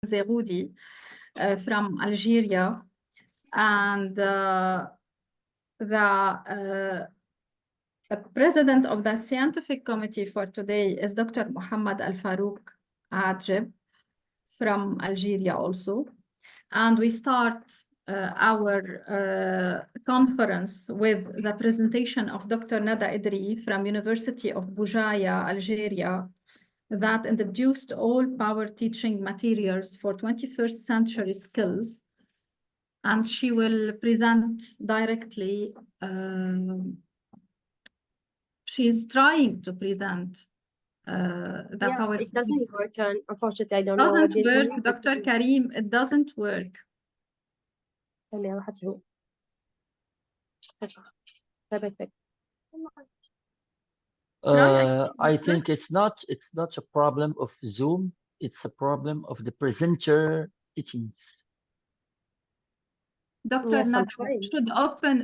Zeroudi from Algeria, and the president of the scientific committee for today is Dr. Muhammad Al Farouk Ajib from Algeria also. And we start our conference with the presentation of Dr. Nada Idri from University of Bujaya, Algeria, that introduced all power teaching materials for 21st century skills. And she will present directly. She's trying to present the power. It doesn't work, and unfortunately, I don't know what doesn't work, Dr. Karim. It doesn't work. I think it's not a problem of Zoom. It's a problem of the presenter settings. Dr. Yes, Nada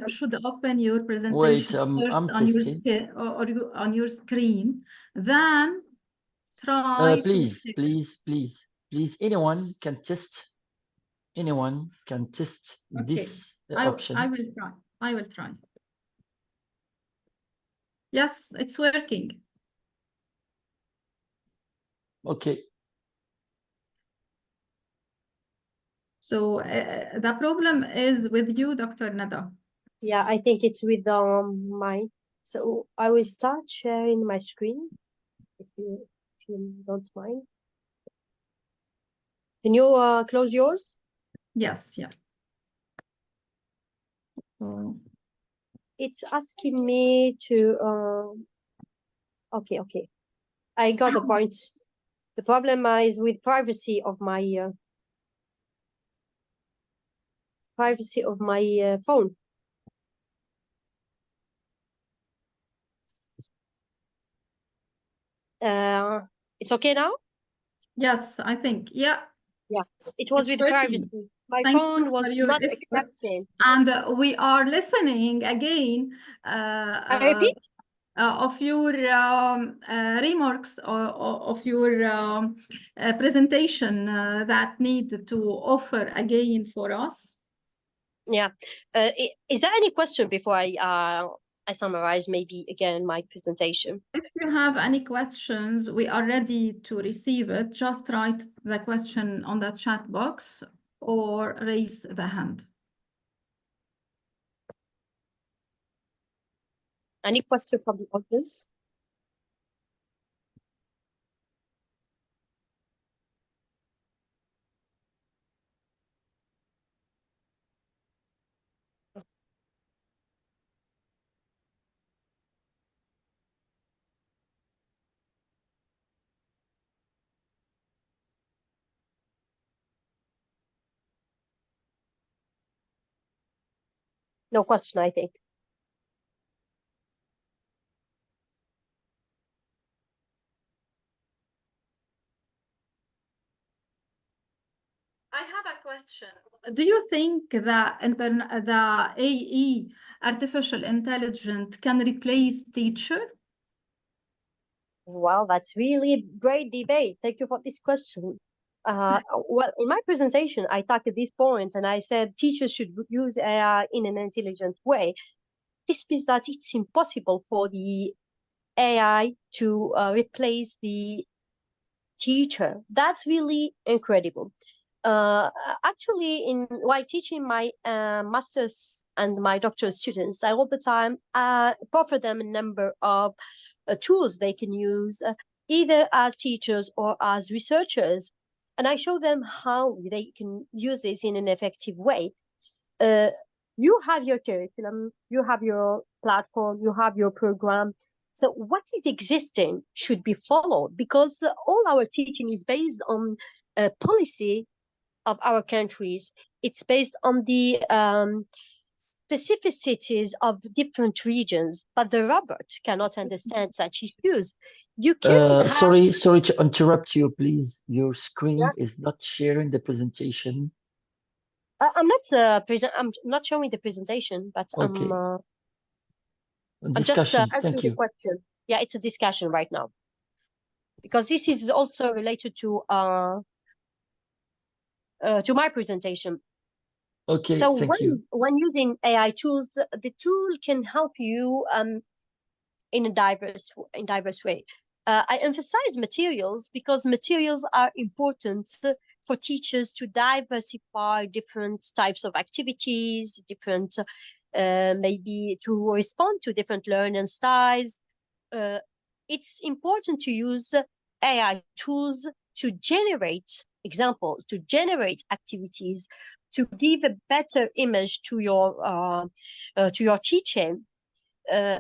should open your presentation. Wait, first I'm on testing. on your screen. Then try. Please, anyone can test. Anyone can test this option. I will try. Yes, it's working. Okay. So the problem is with you, Dr. Nada. Yeah, I think it's with mine. So I will start sharing my screen, if you don't mind. Can you close yours? Yes, yeah. It's asking me to. Okay. I got the point. The problem is with privacy of my phone. It's okay now? Yes, I think. Yeah. Yeah, it was with privacy. My phone was not accepting. And we are listening again. I repeat? Of your remarks or of your presentation that need to offer again for us. Yeah. Is there any question before I summarize maybe again my presentation? If you have any questions, we are ready to receive it. Just write the question on the chat box or raise the hand. Any question from the audience? No question, I think. I have a question. Do you think that the AE, artificial intelligence, can replace teacher? Well, that's really a great debate. Thank you for this question. Well, in my presentation, I talked at this point and I said teachers should use AI in an intelligent way. This means that it's impossible for the AI to replace the teacher. That's really incredible. Actually, while teaching my master's and my doctoral students, I all the time offer them a number of tools they can use, either as teachers or as researchers, and I show them how they can use this in an effective way. You have your curriculum, you have your platform, you have your program. So what is existing should be followed, because all our teaching is based on policy of our countries. It's based on the specificities of different regions, but the robot cannot understand such issues. You can sorry to interrupt you, please. Your screen is not sharing the presentation. I'm not showing the presentation, but okay. I'm just answering the question. Yeah, it's a discussion right now, because this is also related to to my presentation. Okay, So thank you. when using AI tools, the tool can help you in a diverse way. I emphasize materials because materials are important for teachers to diversify different types of activities, different maybe to respond to different learning styles. It's important to use AI tools to generate examples, to generate activities, to give a better image to your teaching.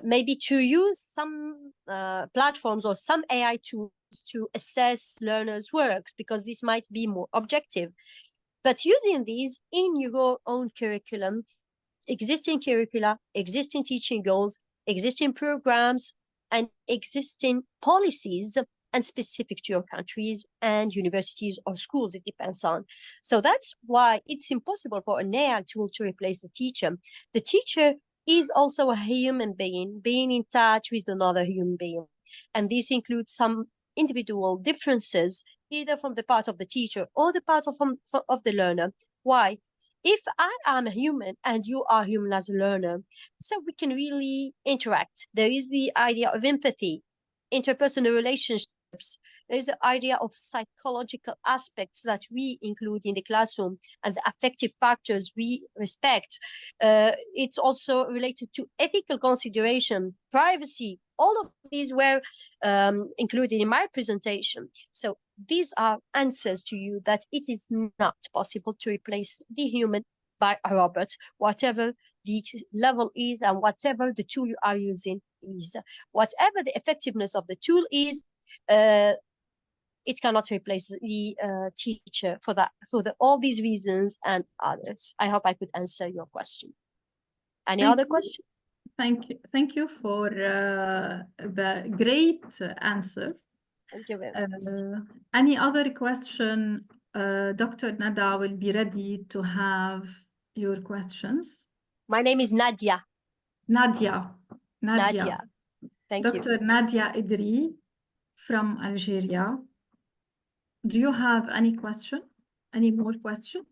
Maybe to use some platforms or some AI tools to assess learners' works, because this might be more objective. But using these in your own curriculum, existing curricula, existing teaching goals, existing programs, and existing policies, and specific to your countries and universities or schools, it depends on. So that's why it's impossible for an AI tool to replace the teacher. The teacher is also a human being in touch with another human being. And this includes some individual differences, either from the part of the teacher or the part of the learner. Why? If I am a human and you are human as a learner, so we can really interact. There is the idea of empathy, interpersonal relationships. There is the idea of psychological aspects that we include in the classroom and the affective factors we respect. It's also related to ethical consideration, privacy. All of these were included in my presentation. So these are answers to you that it is not possible to replace the human by a robot, whatever the level is and whatever the tool you are using is. Whatever the effectiveness of the tool is, it cannot replace the teacher for all these reasons and others. I hope I could answer your question. Any other question? Thank you for the great answer. Thank you very much. Any other question? Dr. Nada will be ready to have your questions. My name is Nadia. Nadia. Thank you. Dr. Nadia Idri from Algeria. Do you have any question? Any more question?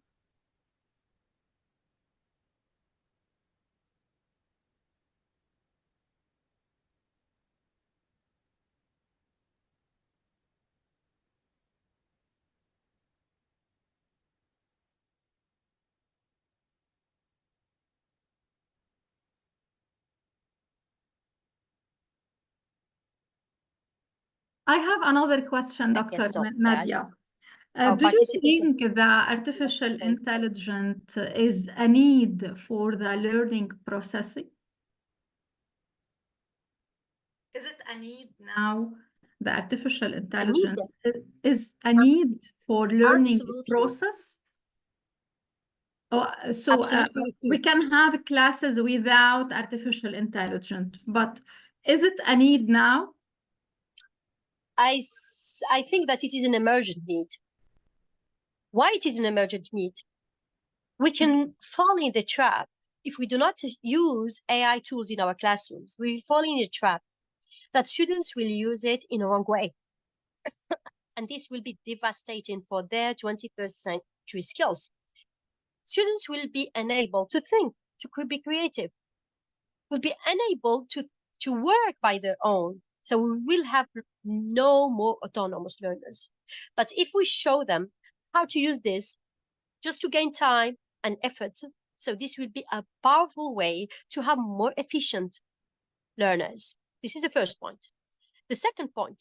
I have another question, Dr. Nadia. Do you think that artificial intelligence is a need for the learning processing? Is it a need now? The artificial intelligence is a need for learning process? So we can have classes without artificial intelligence, but is it a need now? I think that it is an emergent need. Why it is an emergent need? We can fall in the trap if we do not use AI tools in our classrooms. We will fall in a trap that students will use it in a wrong way. And this will be devastating for their 21st century skills. Students will be unable to think, to be creative, will be unable to work by their own. So we will have no more autonomous learners. But if we show them how to use this just to gain time and effort, so this will be a powerful way to have more efficient learners. This is the first point. The second point,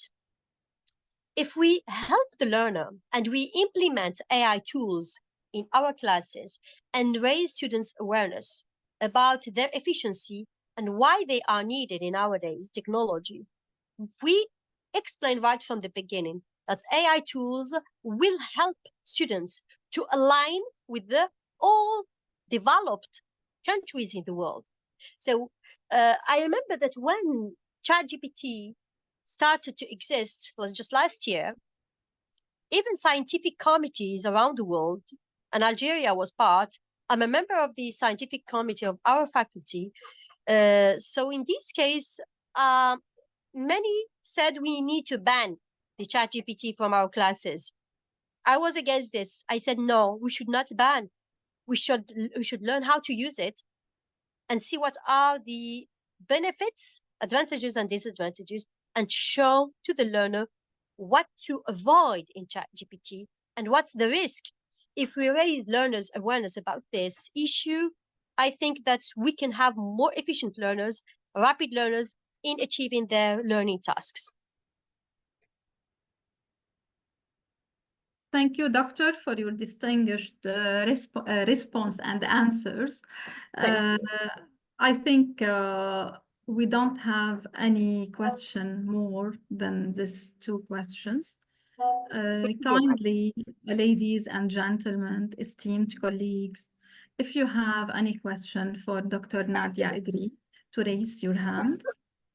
if we help the learner and we implement AI tools in our classes and raise students' awareness about their efficiency and why they are needed in nowadays technology, we explain right from the beginning that AI tools will help students to align with the all developed countries in the world. So I remember that when ChatGPT started to exist, was just last year, even scientific committees around the world, and Algeria was part, I'm a member of the scientific committee of our faculty. So in this case, many said we need to ban the ChatGPT from our classes. I was against this. I said, no, we should not ban. We should learn how to use it and see what are the benefits, advantages, and disadvantages, and show to the learner what to avoid in ChatGPT and what's the risk. If we raise learners' awareness about this issue, I think that we can have more efficient learners, rapid learners in achieving their learning tasks. Thank you, Doctor, for your distinguished response and answers. I think we don't have any question more than these two questions. Kindly, ladies and gentlemen, esteemed colleagues, if you have any question for Dr. Nadia Idri, to raise your hand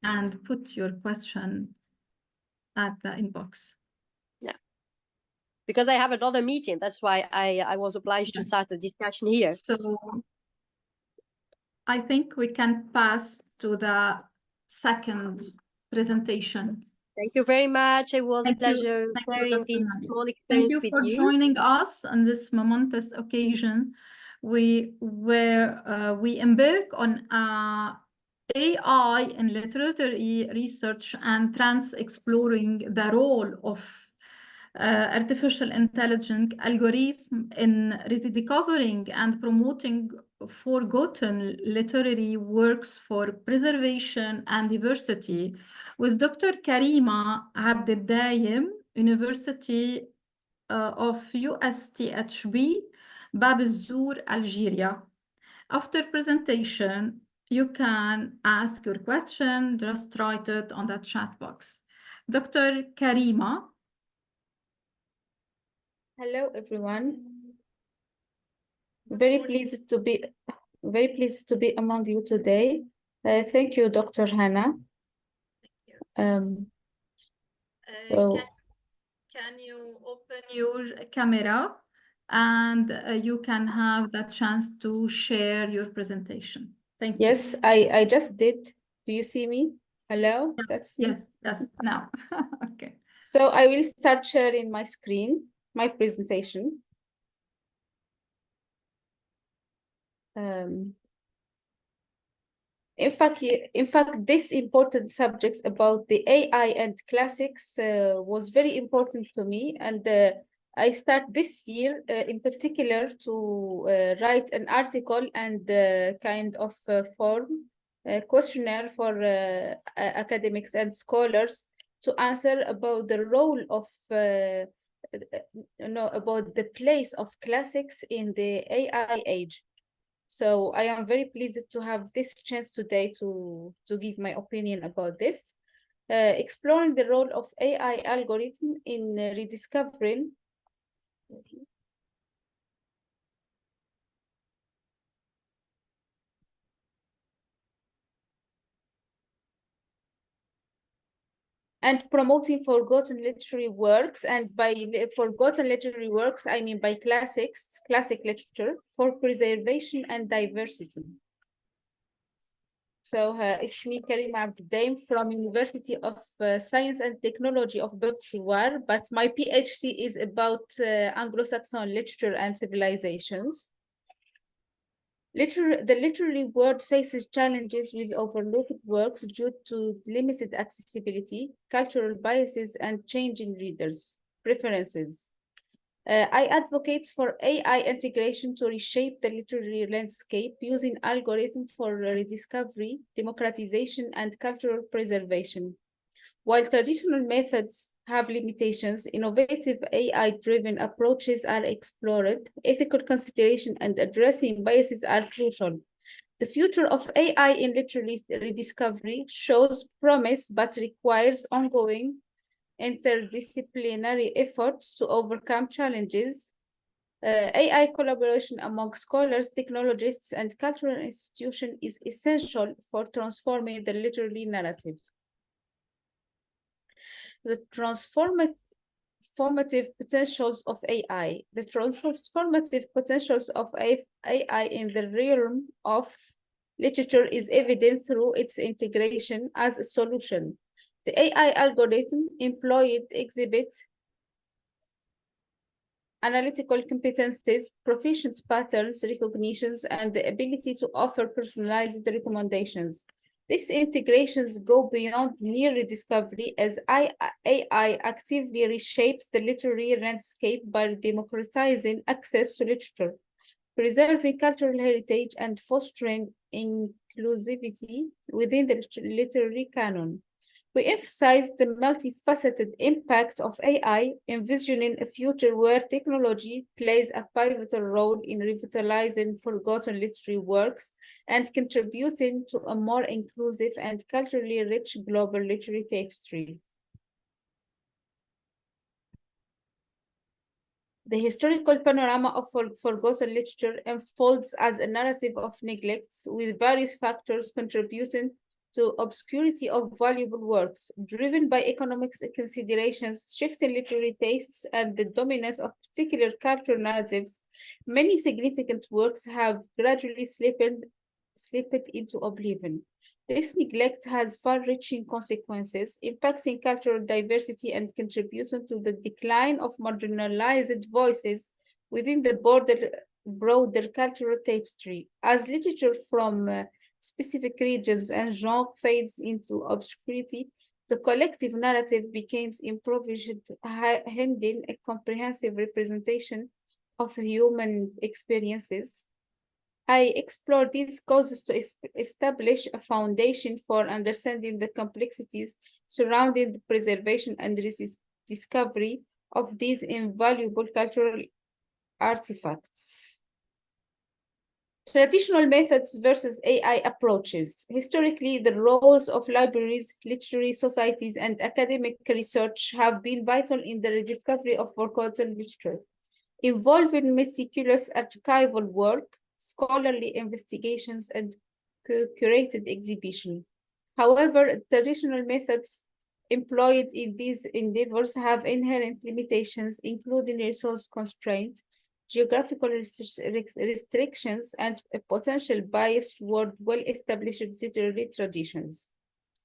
and put your question at the inbox. Yeah, because I have another meeting. That's why I was obliged to start the discussion here. So I think we can pass to the second presentation. Thank you very much. It was a pleasure sharing Dr. this Nadia. small Thank experience you with for you. joining us on this momentous occasion. We embark on AI in literary research and trends, exploring the role of artificial intelligence algorithm in rediscovering and promoting forgotten literary works for preservation and diversity, with Dr. Karima Abdeldaim, University of USTHB, Bab el-Zour, Algeria. After presentation, you can ask your question, just write it on the chat box. Dr. Karima. Hello, everyone. Very pleased to be among you today. Thank you, Dr. Hannah. Can you open your camera and you can have the chance to share your presentation? Thank you. Yes, I just did. Do you see me? Hello, yes, that's me. Yes, now. Okay. So I will start sharing my screen, my presentation. In fact, this important subject about the AI and classics was very important to me, and I start this year in particular to write an article and kind of form a questionnaire for academics and scholars to answer about the role of about the place of classics in the AI age. So I am very pleased to have this chance today to give my opinion about this, exploring the role of AI algorithm in rediscovering and promoting forgotten literary works. And by forgotten literary works, I mean by classic literature for preservation and diversity. So it's me, Karima Abdeldaim, from University of Science and Technology of Benghazi, but my PhD is about Anglo-Saxon literature and civilizations. The literary world faces challenges with overlooked works due to limited accessibility, cultural biases, and changing readers' preferences. I advocate for AI integration to reshape the literary landscape using algorithms for rediscovery, democratization, and cultural preservation. While traditional methods have limitations, innovative AI-driven approaches are explored. Ethical consideration and addressing biases are crucial. The future of AI in literary rediscovery shows promise, but requires ongoing interdisciplinary efforts to overcome challenges. AI collaboration among scholars, technologists, and cultural institutions is essential for transforming the literary narrative. The transformative potentials of AI. The transformative potentials of AI in the realm of literature is evident through its integration as a solution. The AI algorithm employed exhibit analytical competencies, proficient patterns recognitions, and the ability to offer personalized recommendations. These integrations go beyond mere discovery as AI actively reshapes the literary landscape by democratizing access to literature, preserving cultural heritage, and fostering inclusivity within the literary canon. We emphasize the multifaceted impact of AI, envisioning a future where technology plays a pivotal role in revitalizing forgotten literary works and contributing to a more inclusive and culturally rich global literary tapestry. The historical panorama of forgotten literature unfolds as a narrative of neglects, with various factors contributing to obscurity of valuable works, driven by economic considerations, shifting literary tastes, and the dominance of particular cultural narratives. Many significant works have gradually slipped into oblivion. This neglect has far-reaching consequences, impacting cultural diversity and contributing to the decline of marginalized voices within the broader cultural tapestry. As literature from specific regions and genres fades into obscurity, the collective narrative becomes impoverished, hindering a comprehensive representation of human experiences. I explore these causes to establish a foundation for understanding the complexities surrounding the preservation and discovery of these invaluable cultural artifacts. Traditional methods versus AI approaches. Historically, the roles of libraries, literary societies, and academic research have been vital in the rediscovery of forgotten literature, involving meticulous archival work, scholarly investigations, and curated exhibition. However, traditional methods employed in these endeavors have inherent limitations, including resource constraints, geographical restrictions, and a potential bias toward well-established literary traditions.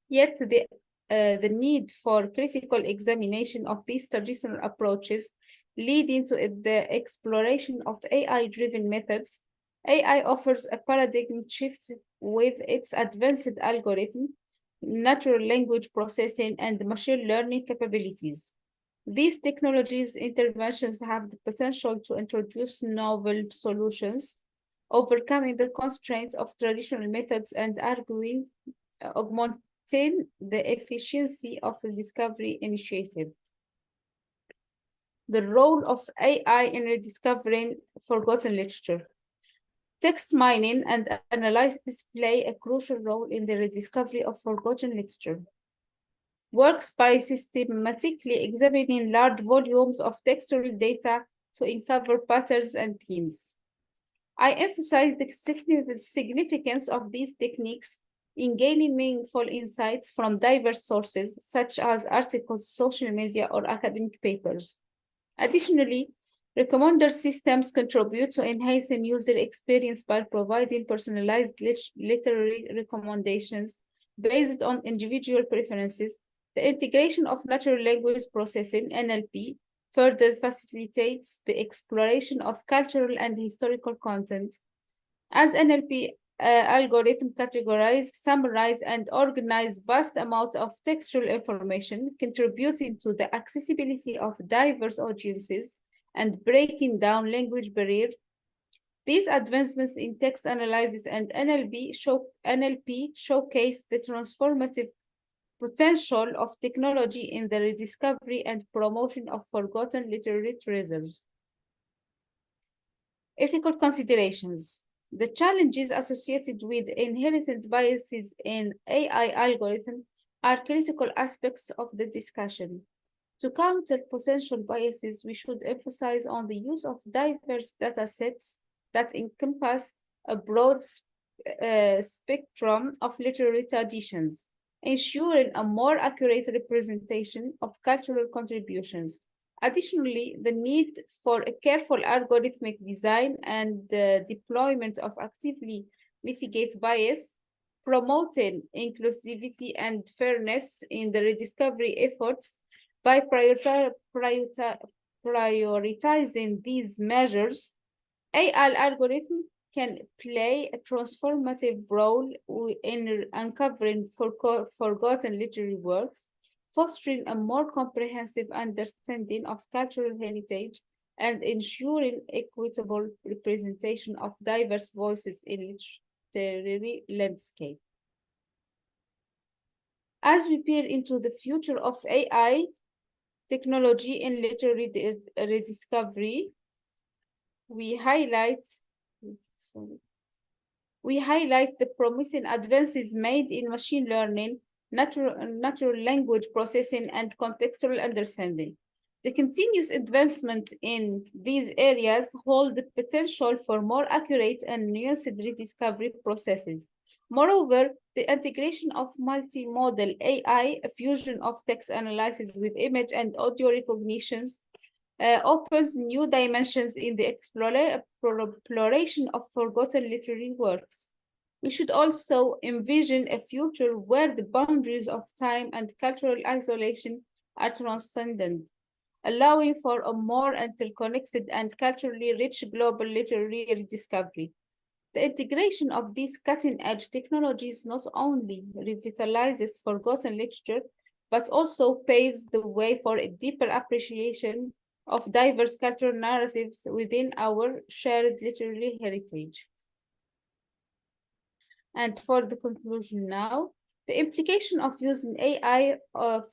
Yet, the need for critical examination of these traditional approaches leading to the exploration of AI-driven methods. AI offers a paradigm shift with its advanced algorithm, natural language processing, and machine learning capabilities. These technologies interventions have the potential to introduce novel solutions, overcoming the constraints of traditional methods and augmenting the efficiency of the discovery initiative. The role of AI in rediscovering forgotten literature. Text mining and analysis play a crucial role in the rediscovery of forgotten literature. Works by systematically examining large volumes of textual data to uncover patterns and themes. I emphasize the significance of these techniques in gaining meaningful insights from diverse sources, such as articles, social media, or academic papers. Additionally, recommender systems contribute to enhancing user experience by providing personalized literary recommendations based on individual preferences. The integration of natural language processing, NLP, further facilitates the exploration of cultural and historical content. As NLP algorithms categorize, summarize, and organize vast amounts of textual information, contributing to the accessibility of diverse audiences and breaking down language barriers. These advancements in text analysis and NLP showcase the transformative potential of technology in the rediscovery and promotion of forgotten literary treasures. Ethical considerations. The challenges associated with inherent biases in AI algorithms are critical aspects of the discussion. To counter potential biases, we should emphasize on the use of diverse data sets that encompass a broad spectrum of literary traditions, ensuring a more accurate representation of cultural contributions. Additionally, the need for a careful algorithmic design and the deployment of actively mitigate bias, promoting inclusivity and fairness in the rediscovery efforts by prioritizing these measures, AI algorithm can play a transformative role in uncovering forgotten literary works, fostering a more comprehensive understanding of cultural heritage, and ensuring equitable representation of diverse voices in literary landscape. As we peer into the future of AI technology in literary rediscovery, we highlight the promising advances made in machine learning, natural language processing, and contextual understanding. The continuous advancement in these areas hold the potential for more accurate and nuanced rediscovery processes. Moreover, the integration of multimodal AI, a fusion of text analysis with image and audio recognitions, opens new dimensions in the exploration of forgotten literary works. We should also envision a future where the boundaries of time and cultural isolation are transcendent, allowing for a more interconnected and culturally rich global literary rediscovery. The integration of these cutting-edge technologies not only revitalizes forgotten literature, but also paves the way for a deeper appreciation of diverse cultural narratives within our shared literary heritage. And for the conclusion now, the implication of using AI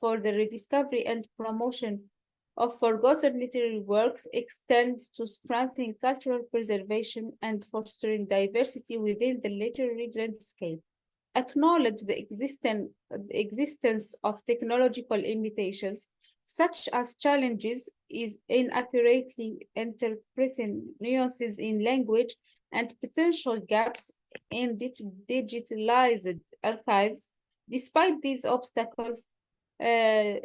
for the rediscovery and promotion of forgotten literary works extend to strengthening cultural preservation and fostering diversity within the literary landscape. Acknowledge the existence of technological limitations, such as challenges in accurately interpreting nuances in language and potential gaps in digitalized archives. Despite these obstacles, I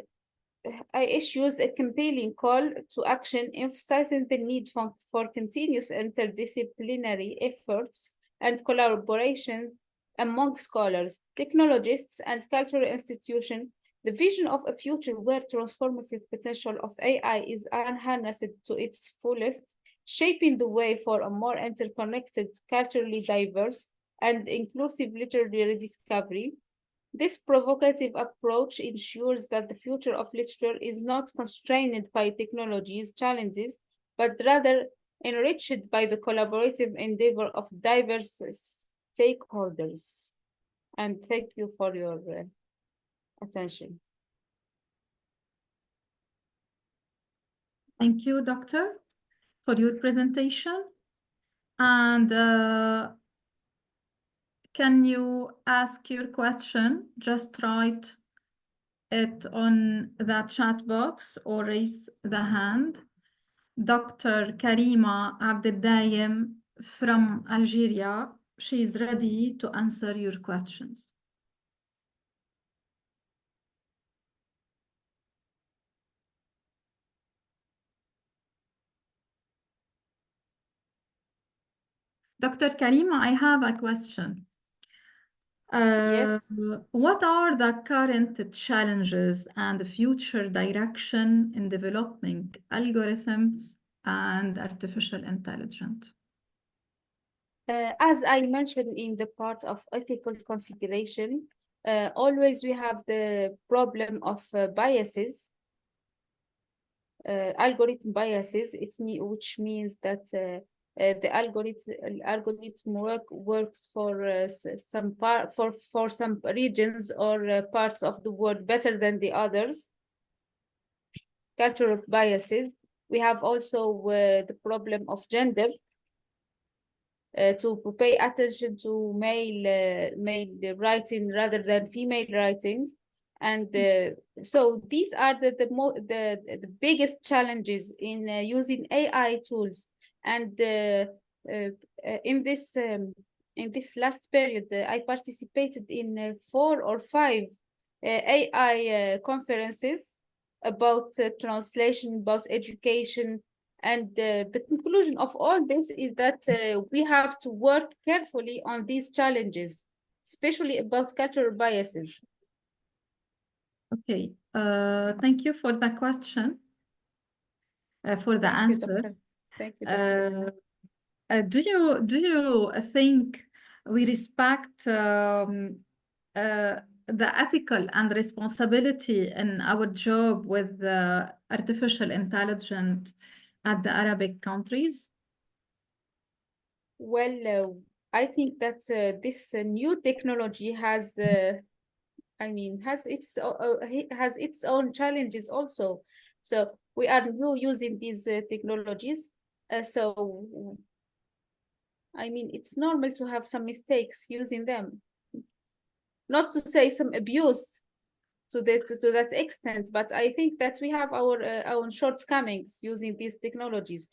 issues a compelling call to action, emphasizing the need for continuous interdisciplinary efforts and collaboration among scholars, technologists, and cultural institutions. The vision of a future where transformative potential of AI is harnessed to its fullest, shaping the way for a more interconnected, culturally diverse, and inclusive literary rediscovery. This provocative approach ensures that the future of literature is not constrained by technology's challenges, but rather enriched by the collaborative endeavor of diverse stakeholders. And thank you for your attention. Thank you, Doctor, for your presentation. And can you ask your question? Just write it on the chat box or raise the hand. Dr. Karima Abdeldayem from Algeria, she is ready to answer your questions. Dr. Karima, I have a question. Yes. What are the current challenges and the future direction in developing algorithms and artificial intelligence? As I mentioned in the part of ethical consideration, always we have the problem of biases, algorithm biases. Which means that the algorithm works for some regions or parts of the world better than the others. Cultural biases. We have also the problem of gender. To pay attention to male writing rather than female writings, and so these are the biggest challenges in using AI tools. And in this last period, I participated in 4 or 5 AI conferences about translation, about education. And the conclusion of all this is that we have to work carefully on these challenges, especially about cultural biases. Okay, thank you for the question. for the Thank you, answer. Doctor. Thank you, Doctor. Do you think we respect the ethical and responsibility in our job with artificial intelligence at the Arabic countries? Well, I think that this new technology has, has its own challenges also. So we are new using these technologies. So it's normal to have some mistakes using them. Not to say some abuse to that extent, but I think that we have our own shortcomings using these technologies.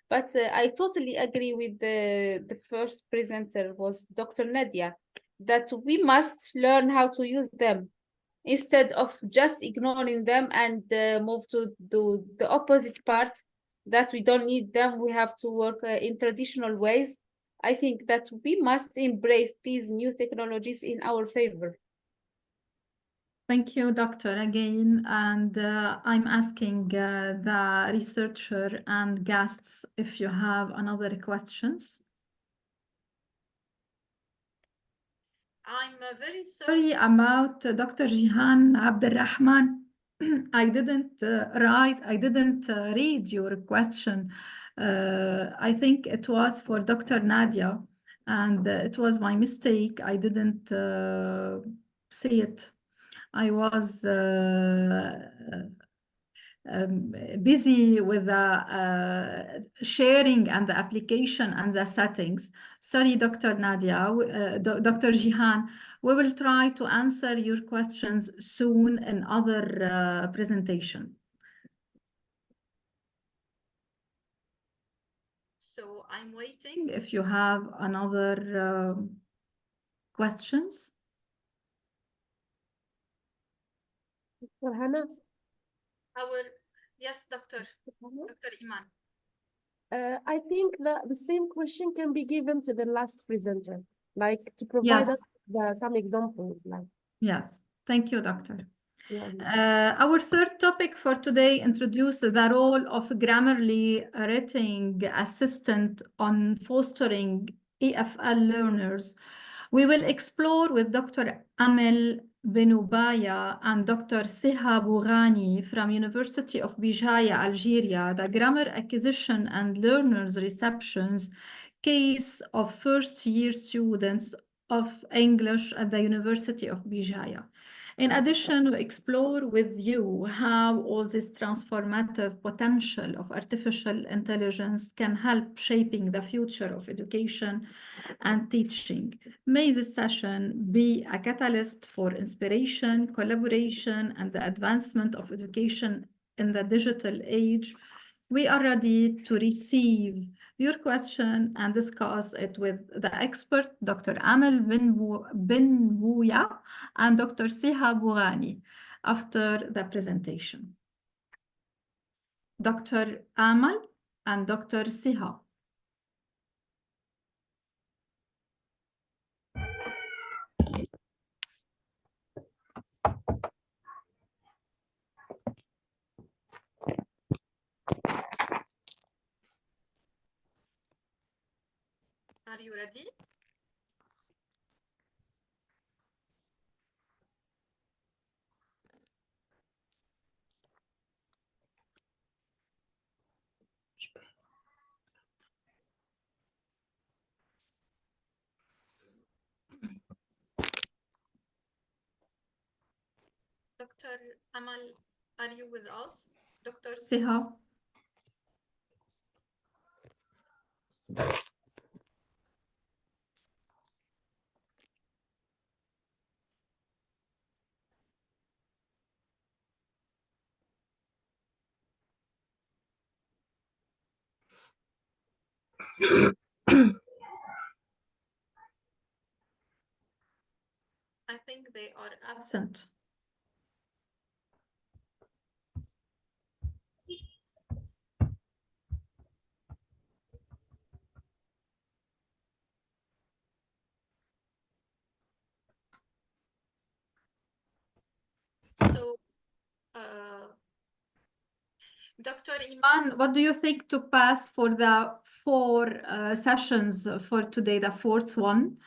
But I totally agree with the first presenter, was Dr. Nadia, that we must learn how to use them instead of just ignoring them and move to the opposite part, that we don't need them, we have to work in traditional ways. I think that we must embrace these new technologies in our favor. Thank you, Doctor, again. And I'm asking the researcher and guests if you have another questions. I'm very sorry about Dr. Jihan Abdulrahman. I didn't read your question. I think it was for Dr. Nadia, and it was my mistake. I didn't see it. I was busy with the sharing and the application and the settings. Sorry, Dr. Nadia, Dr. Jihan, we will try to answer your questions soon in other presentation. So I'm waiting if you have another questions. Dr. Hannah? Yes, Dr. Iman. I think that the same question can be given to the last presenter, like to provide Yes. us some examples. Like, Yes, thank you, Doctor. yeah. Our third topic for today introduces the role of Grammarly writing assistant on fostering EFL learners. We will explore with Dr. Amel Benubaya and Dr. Siha Boughani from University of Bijaya, Algeria, the grammar acquisition and learners receptions case of first-year students of English at the University of Bijaya. In addition, we explore with you how all this transformative potential of artificial intelligence can help shaping the future of education and teaching. May this session be a catalyst for inspiration, collaboration, and the advancement of education in the digital age. We are ready to receive your question and discuss it with the expert, Dr. Amel Benbouya and Dr. Siha Boughani after the presentation. Dr. Amel and Dr. Siha. Are you ready? Dr. Amal, are you with us? Dr. Siha? I think they are absent. So, Dr. Iman, what do you think to pass for the 4 sessions for today, the 4th one?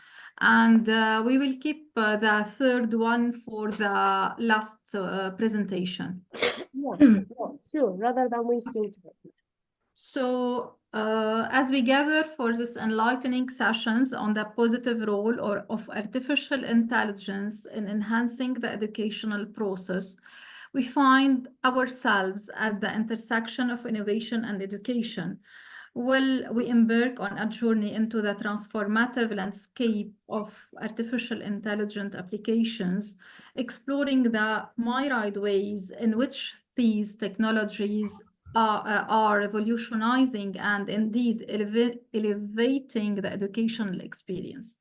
And we will keep the 3rd one for the last presentation. Yeah, sure, rather than wasting time. So, as we gather for this enlightening sessions on the positive role of artificial intelligence in enhancing the educational process, we find ourselves at the intersection of innovation and education. Will we embark on a journey into the transformative landscape of artificial intelligence applications, exploring the myriad ways in which these technologies are revolutionizing and indeed elevating the educational experience.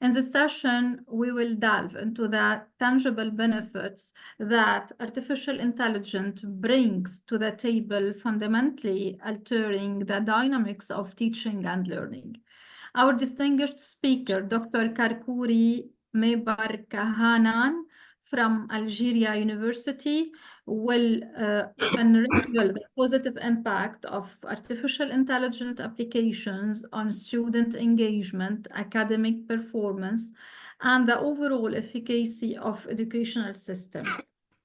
In this session, we will delve into the tangible benefits that artificial intelligence brings to the table, fundamentally altering the dynamics of teaching and learning. Our distinguished speaker, Dr. Karkouri Mebarkahanan from Algeria University, will unravel the positive impact of artificial intelligence applications on student engagement, academic performance, and the overall efficacy of educational system.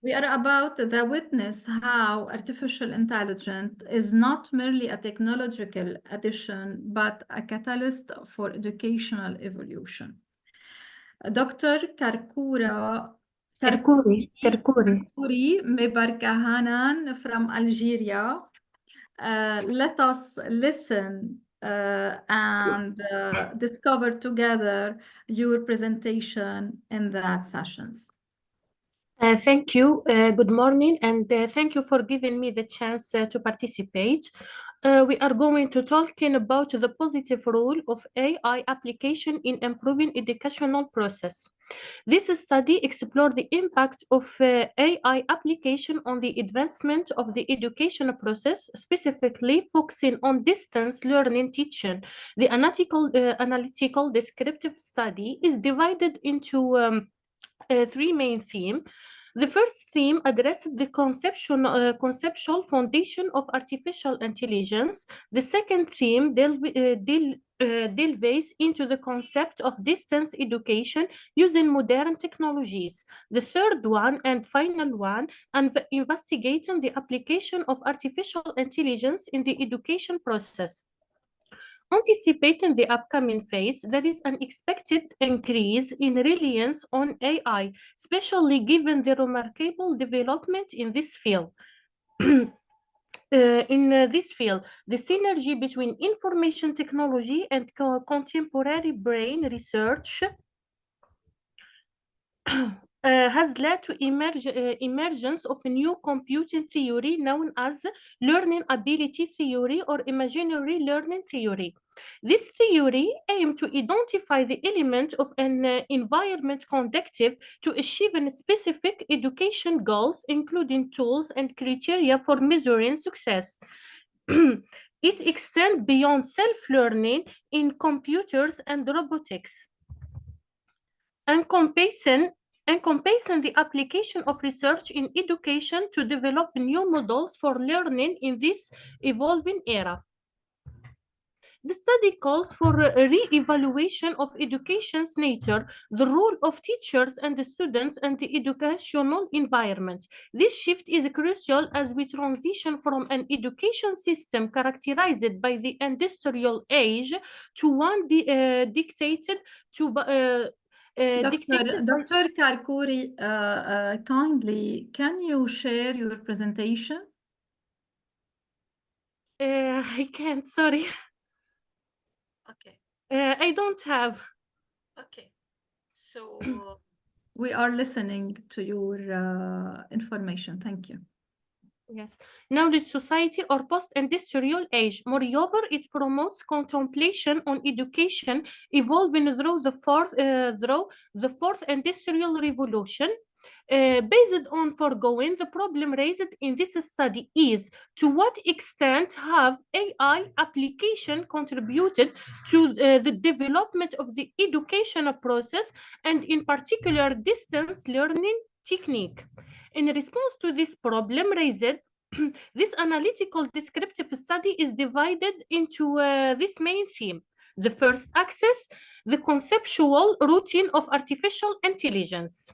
We are about to witness how artificial intelligence is not merely a technological addition, but a catalyst for educational evolution. Dr. Karkouri. Karkouri Mebarkahanan from Algeria. Let us listen and discover together your presentation in that sessions. Thank you. Good morning, and thank you for giving me the chance to participate. We are going to talking about the positive role of AI application in improving educational process. This study explored the impact of AI application on the advancement of the education process, specifically focusing on distance learning teaching. The analytical descriptive study is divided into 3 main themes. The first theme addressed the conceptual foundation of artificial intelligence. The second theme delves into the concept of distance education using modern technologies. The third one and final one, investigating the application of artificial intelligence in the education process. Anticipating the upcoming phase, there is an expected increase in reliance on AI, especially given the remarkable development in this field. The synergy between information technology and contemporary brain research has led to emergence of a new computing theory known as learning ability theory or imaginary learning theory. This theory aims to identify the element of an environment conducive to achieving specific education goals, including tools and criteria for measuring success. It extends beyond self-learning in computers and robotics, encompassing the application of research in education to develop new models for learning in this evolving era. The study calls for a re-evaluation of education's nature, the role of teachers and the students, and the educational environment. This shift is crucial as we transition from an education system characterized by the industrial age to one dictated to Dr. Karkouri, kindly, can you share your presentation? I can't, sorry. Okay. I don't have. Okay. So we are listening to your information. Thank you. Yes. Knowledge society or post-industrial age. Moreover, it promotes contemplation on education evolving through the fourth industrial revolution. Based on foregoing, the problem raised in this study is to what extent have AI application contributed to the development of the educational process and in particular distance learning technique. In response to this problem raised, This analytical descriptive study is divided into this main theme. The first axis, the conceptual routine of artificial intelligence.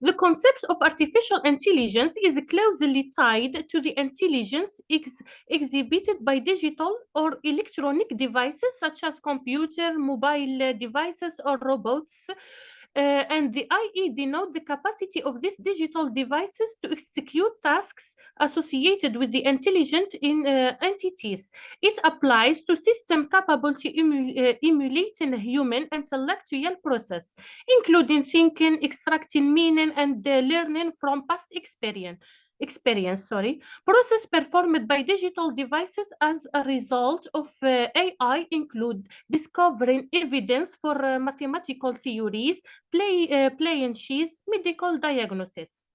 The concept of artificial intelligence is closely tied to the intelligence exhibited by digital or electronic devices such as computer, mobile devices, or robots. And the IE denote the capacity of these digital devices to execute tasks associated with the intelligent entities. It applies to systems capable to emulate a human intellectual process, including thinking, extracting meaning, and learning from past experience, process performed by digital devices as a result of AI include discovering evidence for mathematical theories, playing chess, medical diagnosis.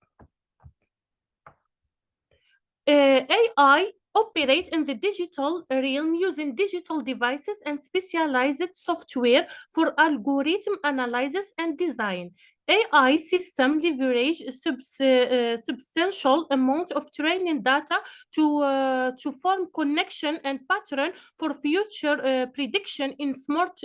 AI operate in the digital realm using digital devices and specialized software for algorithm analysis and design. AI system leverage substantial amount of training data to form connection and pattern for future prediction in smart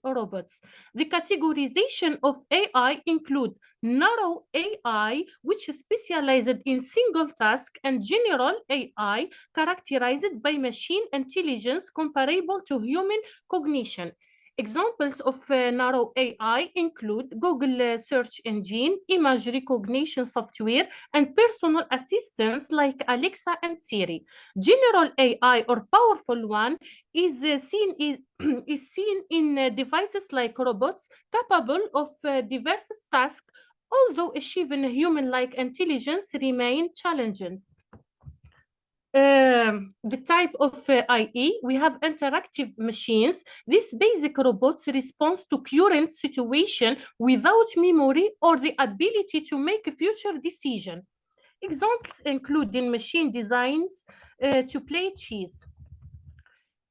robots. The categorization of AI include narrow AI, which is specialized in single task, and general AI, characterized by machine intelligence comparable to human cognition. Examples of narrow AI include Google search engine, image recognition software, and personal assistants like Alexa and Siri. General AI, or powerful one, is seen in devices like robots capable of diverse tasks, although achieving human-like intelligence remain challenging. The type of IE, we have interactive machines. These basic robots respond to current situation without memory or the ability to make a future decision. Examples including machine designs to play chess.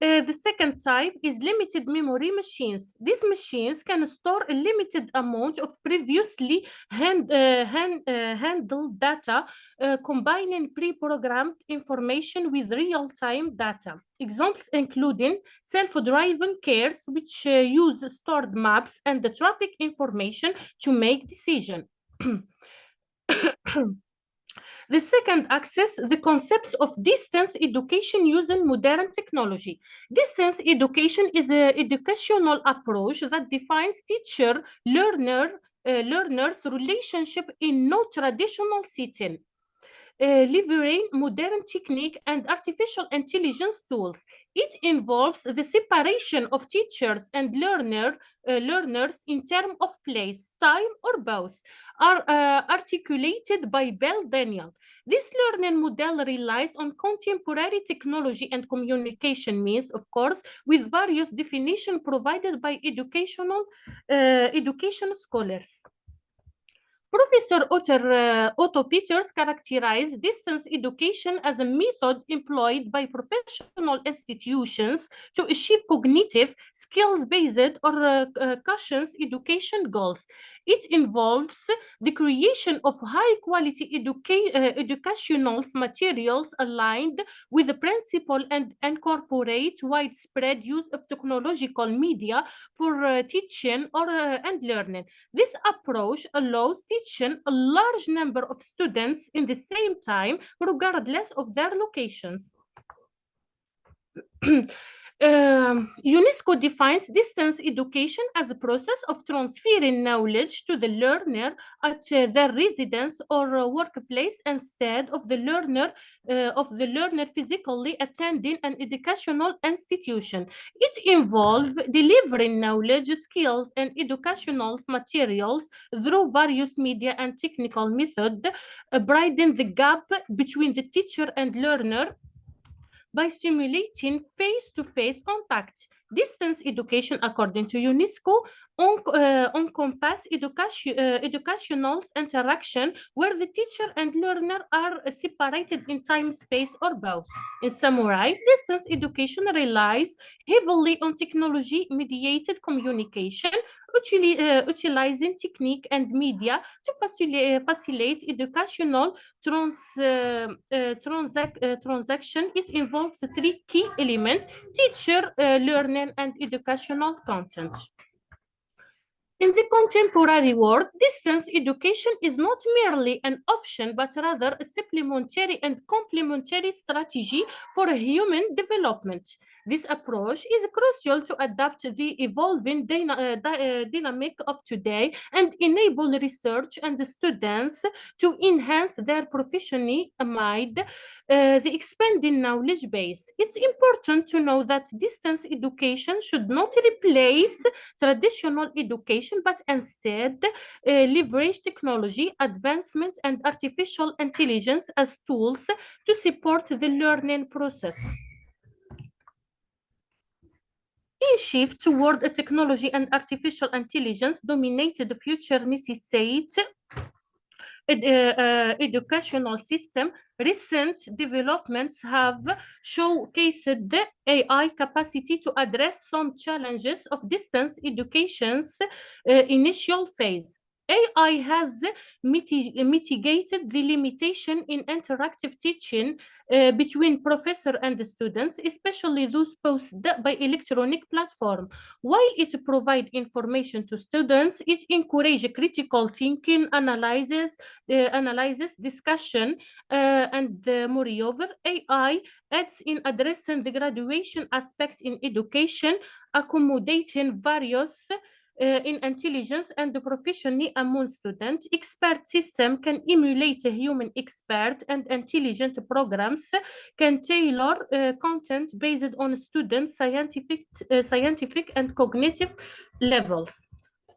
The second type is limited memory machines. These machines can store a limited amount of previously handled data, combining pre-programmed information with real-time data. Examples including self-driving cars, which use stored maps and the traffic information to make decisions. The second axis, the concepts of distance education using modern technology. Distance education is an educational approach that defines teacher-learner's relationship in no traditional setting. Leveraging modern technique and artificial intelligence tools. It involves the separation of teachers and learners in terms of place, time, or both, are articulated by Bell Daniel. This learning model relies on contemporary technology and communication means, of course, with various definitions provided by education scholars. Professor Otto Peters characterized distance education as a method employed by professional institutions to achieve cognitive, skills-based or cushions education goals. It involves the creation of high-quality educational materials aligned with the principle and incorporate widespread use of technological media for teaching and learning. This approach allows teaching a large number of students in the same time, regardless of their locations. UNESCO defines distance education as a process of transferring knowledge to the learner at their residence or workplace instead of the learner physically attending an educational institution. It involves delivering knowledge, skills, and educational materials through various media and technical methods, bridging the gap between the teacher and learner by simulating face-to-face contact. Distance education, according to UNESCO, encompasses educational interaction where the teacher and learner are separated in time, space, or both. In summary, distance education relies heavily on technology-mediated communication utilizing technique and media to facilitate educational transaction. It involves three key elements: teacher, learning, and educational content. In the contemporary world, distance education is not merely an option, but rather a supplementary and complementary strategy for human development. This approach is crucial to adapt to the evolving dynamic of today and enable research and students to enhance their professional amid the expanding knowledge base. It's important to know that distance education should not replace traditional education, but instead leverage technology advancement and artificial intelligence as tools to support the learning process. A shift toward a technology and artificial intelligence dominated the future necessitate educational system. Recent developments have showcased the AI capacity to address some challenges of distance education's initial phase. AI has mitigated the limitation in interactive teaching between professor and the students, especially those posted by electronic platform. While it provides information to students, it encourages critical thinking, analysis, discussion, and moreover, AI aids in addressing the graduation aspects in education, accommodating various in intelligence and professionally among students. Expert system can emulate a human expert, and intelligent programs can tailor content based on students' scientific and cognitive levels.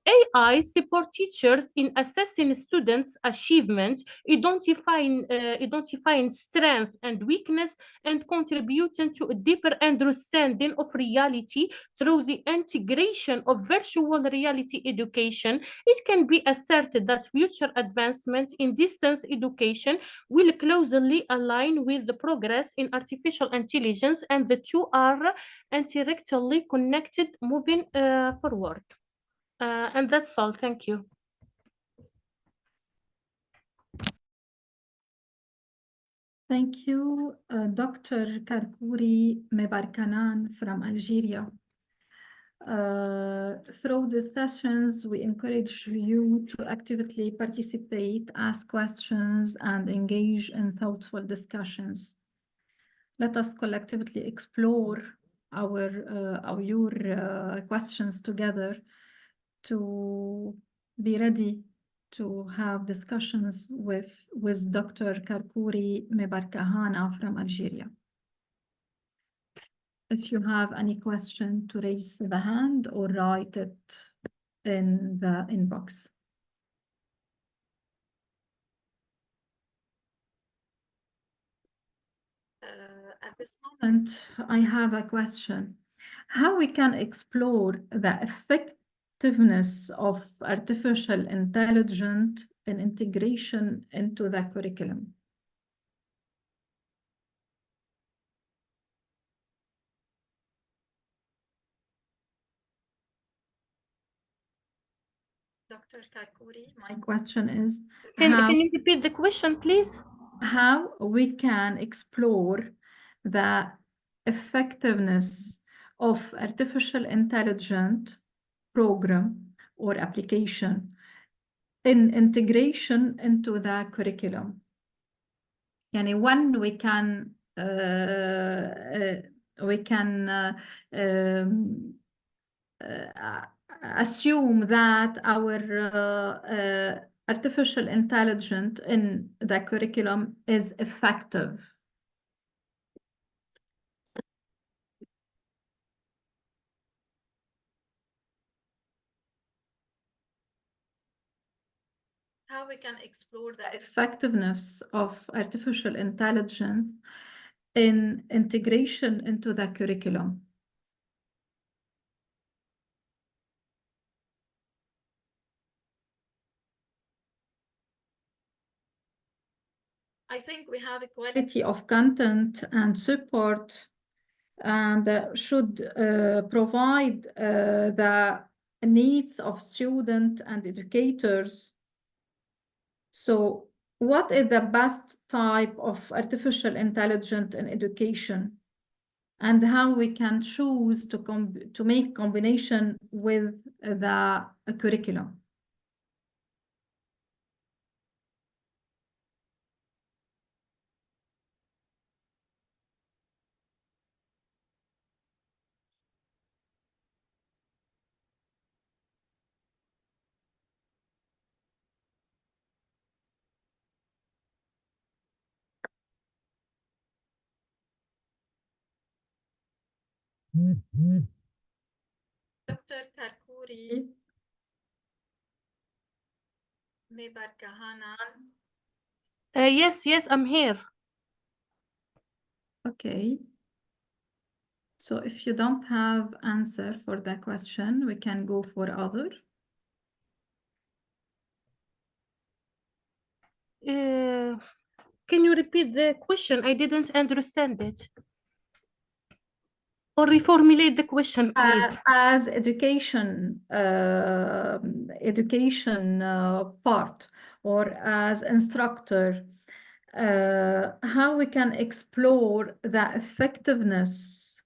AI support teachers in assessing students' achievement, identifying strength and weakness, and contributing to a deeper understanding of reality through the integration of virtual reality education. It can be asserted that future advancement in distance education will closely align with the progress in artificial intelligence, and the two are indirectly connected moving forward. And that's all. Thank you. Thank you, Dr. Karkouri Mebarkanan from Algeria. Through the sessions, we encourage you to actively participate, ask questions, and engage in thoughtful discussions. Let us collectively explore your questions together to be ready to have discussions with Dr. Karkouri Mebarkahana from Algeria. If you have any question, to raise the hand or write it in the inbox. At this moment, I have a question. How we can explore the effectiveness of artificial intelligence and integration into the curriculum? Dr. Karkouri, my question is, Can you repeat the question, please? How we can explore the effectiveness of artificial intelligence program or application in integration into the curriculum. Yani when we can assume that our artificial intelligence in the curriculum is effective. How we can explore the effectiveness of artificial intelligence in integration into the curriculum. I think we have a quality of content and support, and should provide the needs of students and educators. So what is the best type of artificial intelligence in education, and how we can choose to make combination with the curriculum? Dr. Karkouri, Mebarkahanan. Yes, I'm here. Okay. So if you don't have answer for that question, we can go for other. Can you repeat the question? I didn't understand it. Or reformulate the question, please. As education part, or as instructor, how we can explore the effectiveness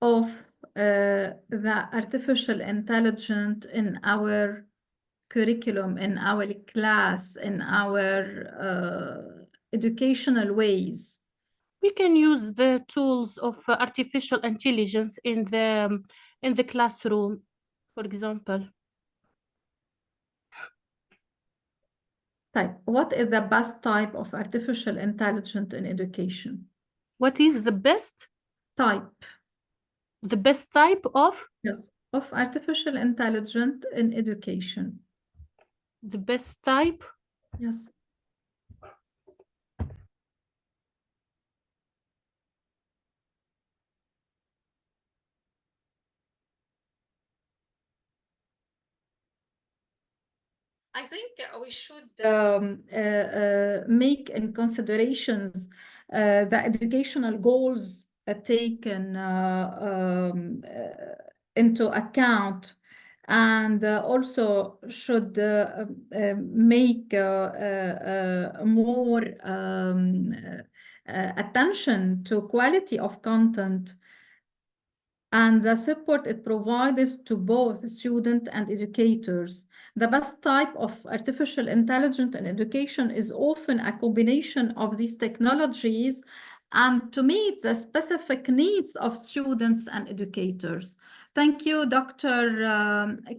of the artificial intelligence in our curriculum, in our class, in our educational ways. We can use the tools of artificial intelligence in the classroom, for example. Type. What is the best type of artificial intelligence in education? What is the best? Type. The best type of? Yes, of artificial intelligence in education. The best type? Yes. I think we should make in considerations the educational goals taken into account, and also should make more attention to quality of content and the support it provides to both students and educators. The best type of artificial intelligence in education is often a combination of these technologies and to meet the specific needs of students and educators. Thank you, Dr.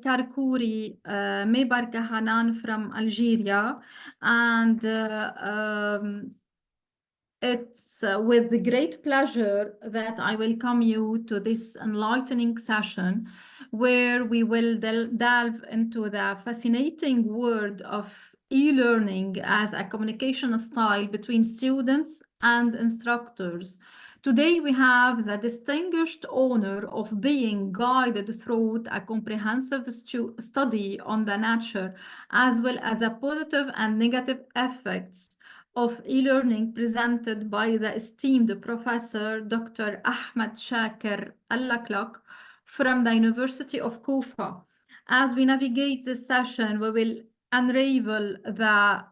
Karkouri Mebarkahanan from Algeria. And it's with great pleasure that I welcome you to this enlightening session where we will delve into the fascinating world of e-learning as a communication style between students and instructors. Today, we have the distinguished honor of being guided through a comprehensive study on the nature, as well as the positive and negative effects of e-learning presented by the esteemed Professor Dr. Ahmed Shaker Al-Laklak from the University of Kufa. As we navigate this session, we will unravel the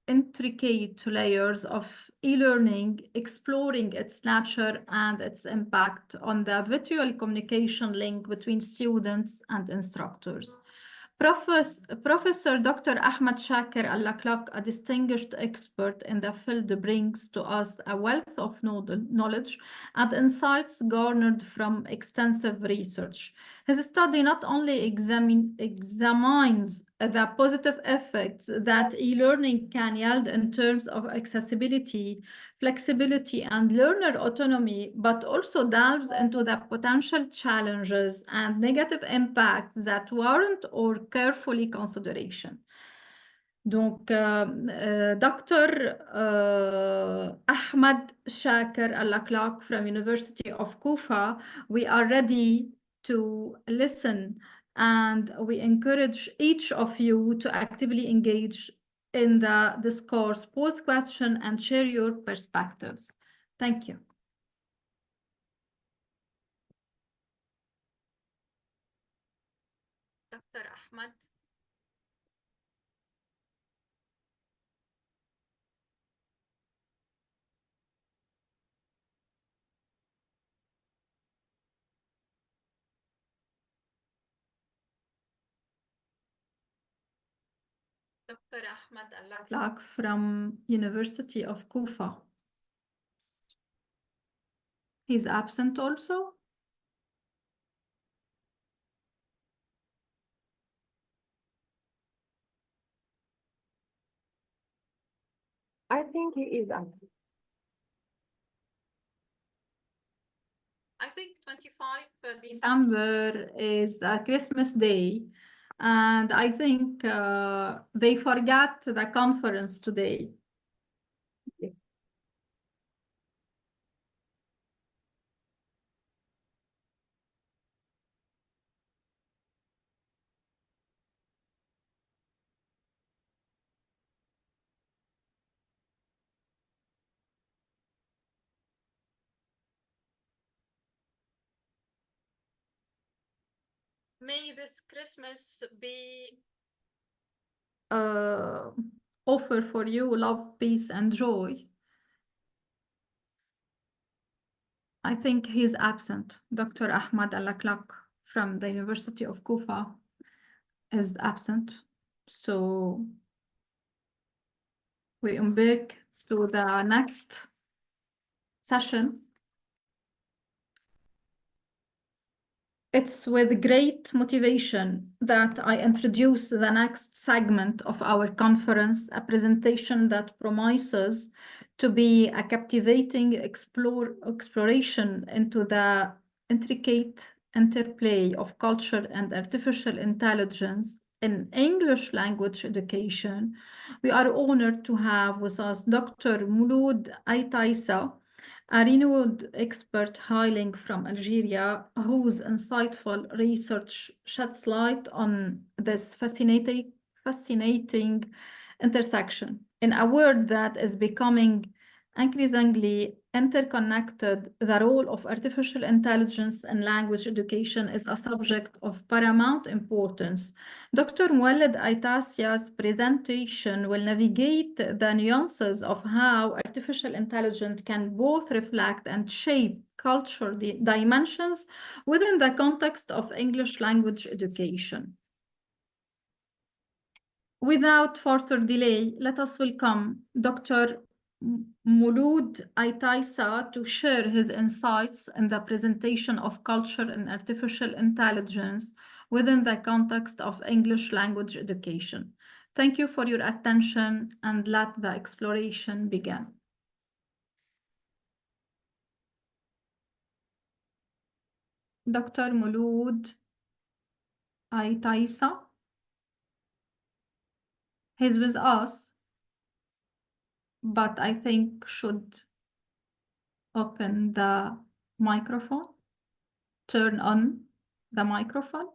intricate layers of e-learning, exploring its nature and its impact on the virtual communication link between students and instructors. Professor Dr. Ahmed Shaker Al-Laklak, a distinguished expert in the field, brings to us a wealth of knowledge and insights garnered from extensive research. His study not only examines the positive effects that e-learning can yield in terms of accessibility, flexibility, and learner autonomy, but also delves into the potential challenges and negative impacts that warrant or carefully consideration. Donc, Dr. Ahmed Shaker Al-Laklak from University of Kufa, we are ready to listen, and we encourage each of you to actively engage in the discourse, pose questions, and share your perspectives. Thank you. Dr. Ahmad. Dr. Ahmad Al-Laklak from University of Kufa. He's absent also. I think he is absent. I think 25 December is a Christmas Day, and I think they forgot the conference today. May this Christmas be offer for you love, peace, and joy. I think he's absent. Dr. Ahmad Al-Laklak from the University of Kufa is absent. So we embark to the next session. It's with great motivation that I introduce the next segment of our conference, a presentation that promises to be a captivating exploration into the intricate interplay of culture and artificial intelligence in English language education. We are honored to have with us Dr. Mouloud Aitaissa, a renowned expert hailing from Algeria, whose insightful research sheds light on this fascinating intersection in a world that is becoming increasingly interconnected. The role of artificial intelligence in language education is a subject of paramount importance. Dr. Mouloud Aitaissa's presentation will navigate the nuances of how artificial intelligence can both reflect and shape cultural dimensions within the context of English language education. Without further delay, let us welcome Dr. Mouloud Aitaissa to share his insights in the presentation of culture and artificial intelligence within the context of English language education. Thank you for your attention, and let the exploration begin. Dr. Mouloud Aitaissa, he's with us, but I think should open the microphone, turn on the microphone.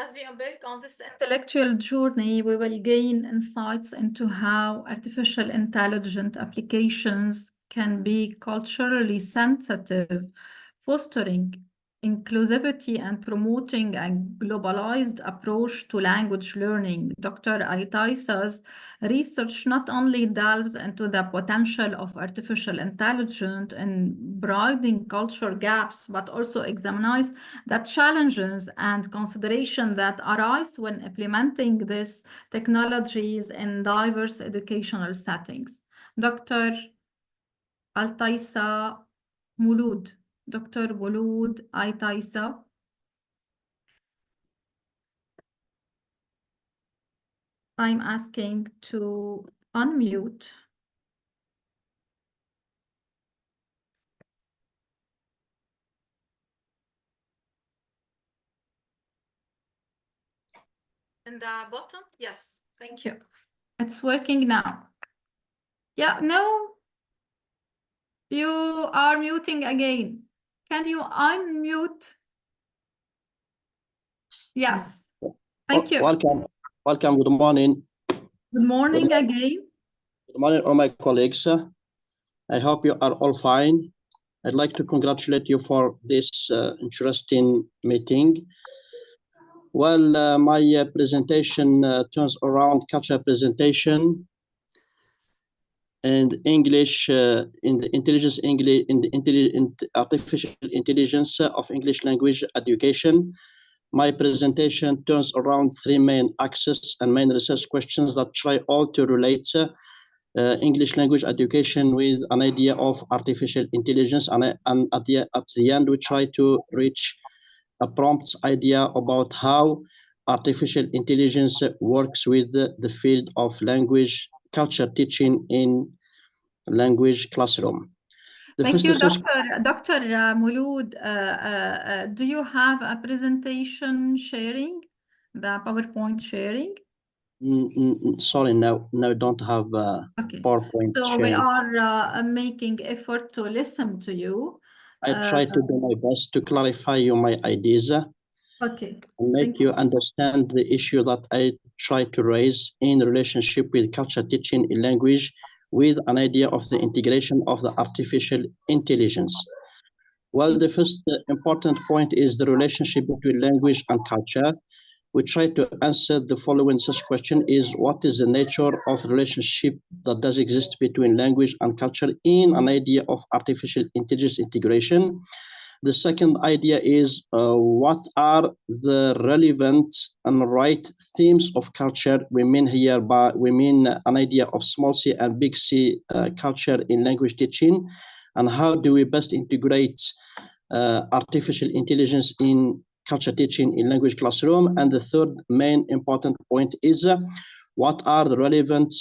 As we embark on this intellectual journey, we will gain insights into how artificial intelligence applications can be culturally sensitive, fostering inclusivity and promoting a globalized approach to language learning. Dr. Aitaissa's research not only delves into the potential of artificial intelligence in bridging cultural gaps, but also examines the challenges and consideration that arise when implementing these technologies in diverse educational settings. Dr. Aitaissa Mouloud. Dr. Mouloud Aitaissa. I'm asking to unmute. In the bottom? Yes, thank you. It's working now. Yeah, no. You are muting again. Can you unmute? Yes. Thank you. Welcome. Good morning. Good morning again. Good morning, all my colleagues. I hope you are all fine. I'd like to congratulate you for this interesting meeting. Well, my presentation turns around cultural presentation and English in the intelligence English in the artificial intelligence of English language education. My presentation turns around three main axes and main research questions that try all to relate English language education with an idea of artificial intelligence, and at the end we try to reach a prompt idea about how artificial intelligence works with the field of language culture teaching in language classroom. Thank you, Dr. Mouloud. Do you have a presentation sharing, the PowerPoint sharing? Sorry, no, don't have Okay. PowerPoint So sharing. we are making effort to listen to you. I try to do my best to clarify you my ideas. Okay. And make you understand the issue that I try to raise in relationship with culture teaching in language with an idea of the integration of the artificial intelligence. Well, the first important point is the relationship between language and culture. We try to answer the following such question is what is the nature of relationship that does exist between language and culture in an idea of artificial intelligence integration. The second idea is what are the relevant and right themes of culture? We mean an idea of small c and big C culture in language teaching, and how do we best integrate artificial intelligence in culture teaching in language classroom? And the third main important point is what are the relevant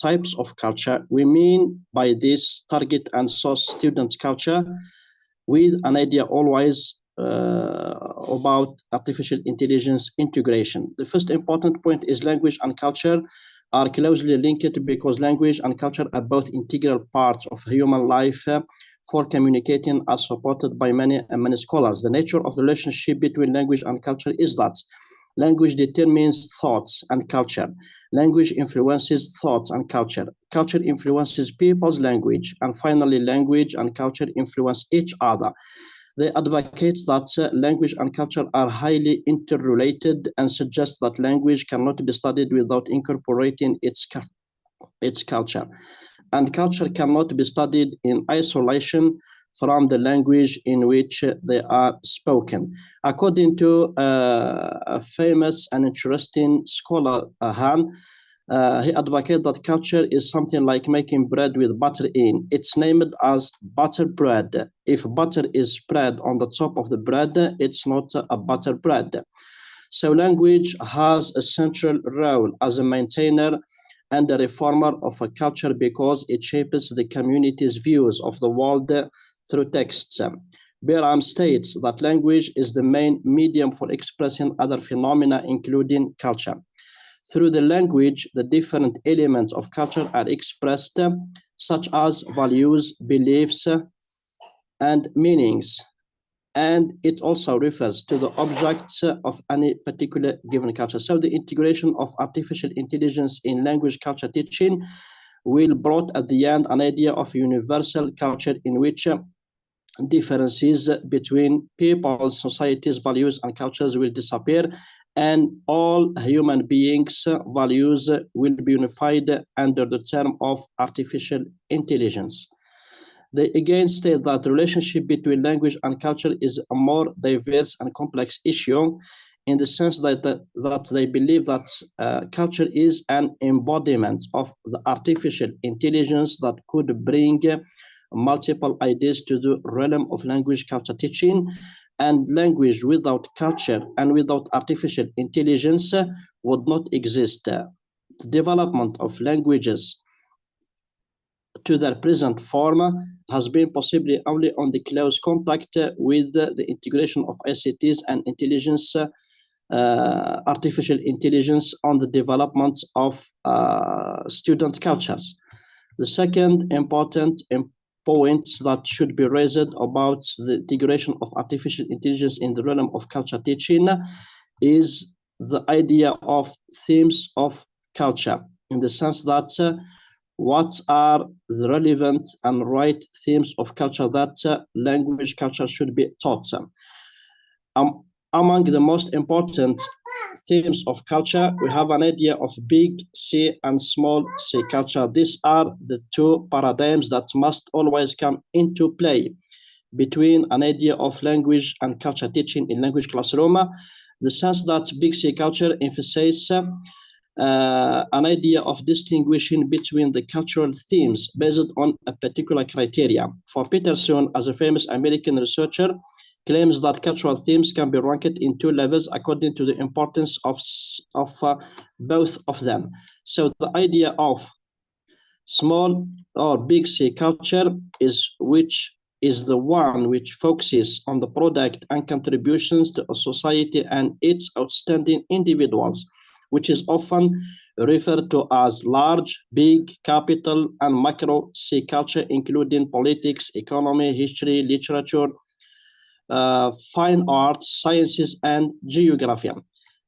types of culture? We mean by this target and source student culture, with an idea always about artificial intelligence integration. The first important point is language and culture are closely linked because language and culture are both integral parts of human life for communicating, as supported by many scholars. The nature of the relationship between language and culture is that language determines thoughts and culture. Language influences thoughts and culture. Culture influences people's language. And finally, language and culture influence each other. They advocate that language and culture are highly interrelated and suggest that language cannot be studied without incorporating its culture. And culture cannot be studied in isolation from the language in which they are spoken. According to a famous and interesting scholar, Han, he advocates that culture is something like making bread with butter in. It's named as butter bread. If butter is spread on the top of the bread, it's not a butter bread. So language has a central role as a maintainer and a reformer of a culture because it shapes the community's views of the world through texts. Behram states that language is the main medium for expressing other phenomena, including culture. Through the language, the different elements of culture are expressed, such as values, beliefs, and meanings. And it also refers to the objects of any particular given culture. So the integration of artificial intelligence in language culture teaching will brought at the end an idea of universal culture in which differences between people, societies, values, and cultures will disappear, and all human beings' values will be unified under the term of artificial intelligence. They again state that the relationship between language and culture is a more diverse and complex issue in the sense that they believe that culture is an embodiment of the artificial intelligence that could bring multiple ideas to the realm of language culture teaching, and language without culture and without artificial intelligence would not exist. The development of languages to their present form has been possibly only on the close contact with the integration of ICTs and intelligence, artificial intelligence on the development of student cultures. The second important points that should be raised about the integration of artificial intelligence in the realm of culture teaching is the idea of themes of culture, in the sense that what are the relevant and right themes of culture that language culture should be taught. Among the most important themes of culture, we have an idea of big C and small c culture. These are the two paradigms that must always come into play between an idea of language and culture teaching in language classroom. The sense that big C culture emphasizes an idea of distinguishing between the cultural themes based on a particular criteria. For Peterson, as a famous American researcher, claims that cultural themes can be ranked in two levels according to the importance of both of them. So the idea of small or big C culture is the one which focuses on the product and contributions to a society and its outstanding individuals, which is often referred to as large, big, capital, and macro C culture, including politics, economy, history, literature, fine arts, sciences, and geography.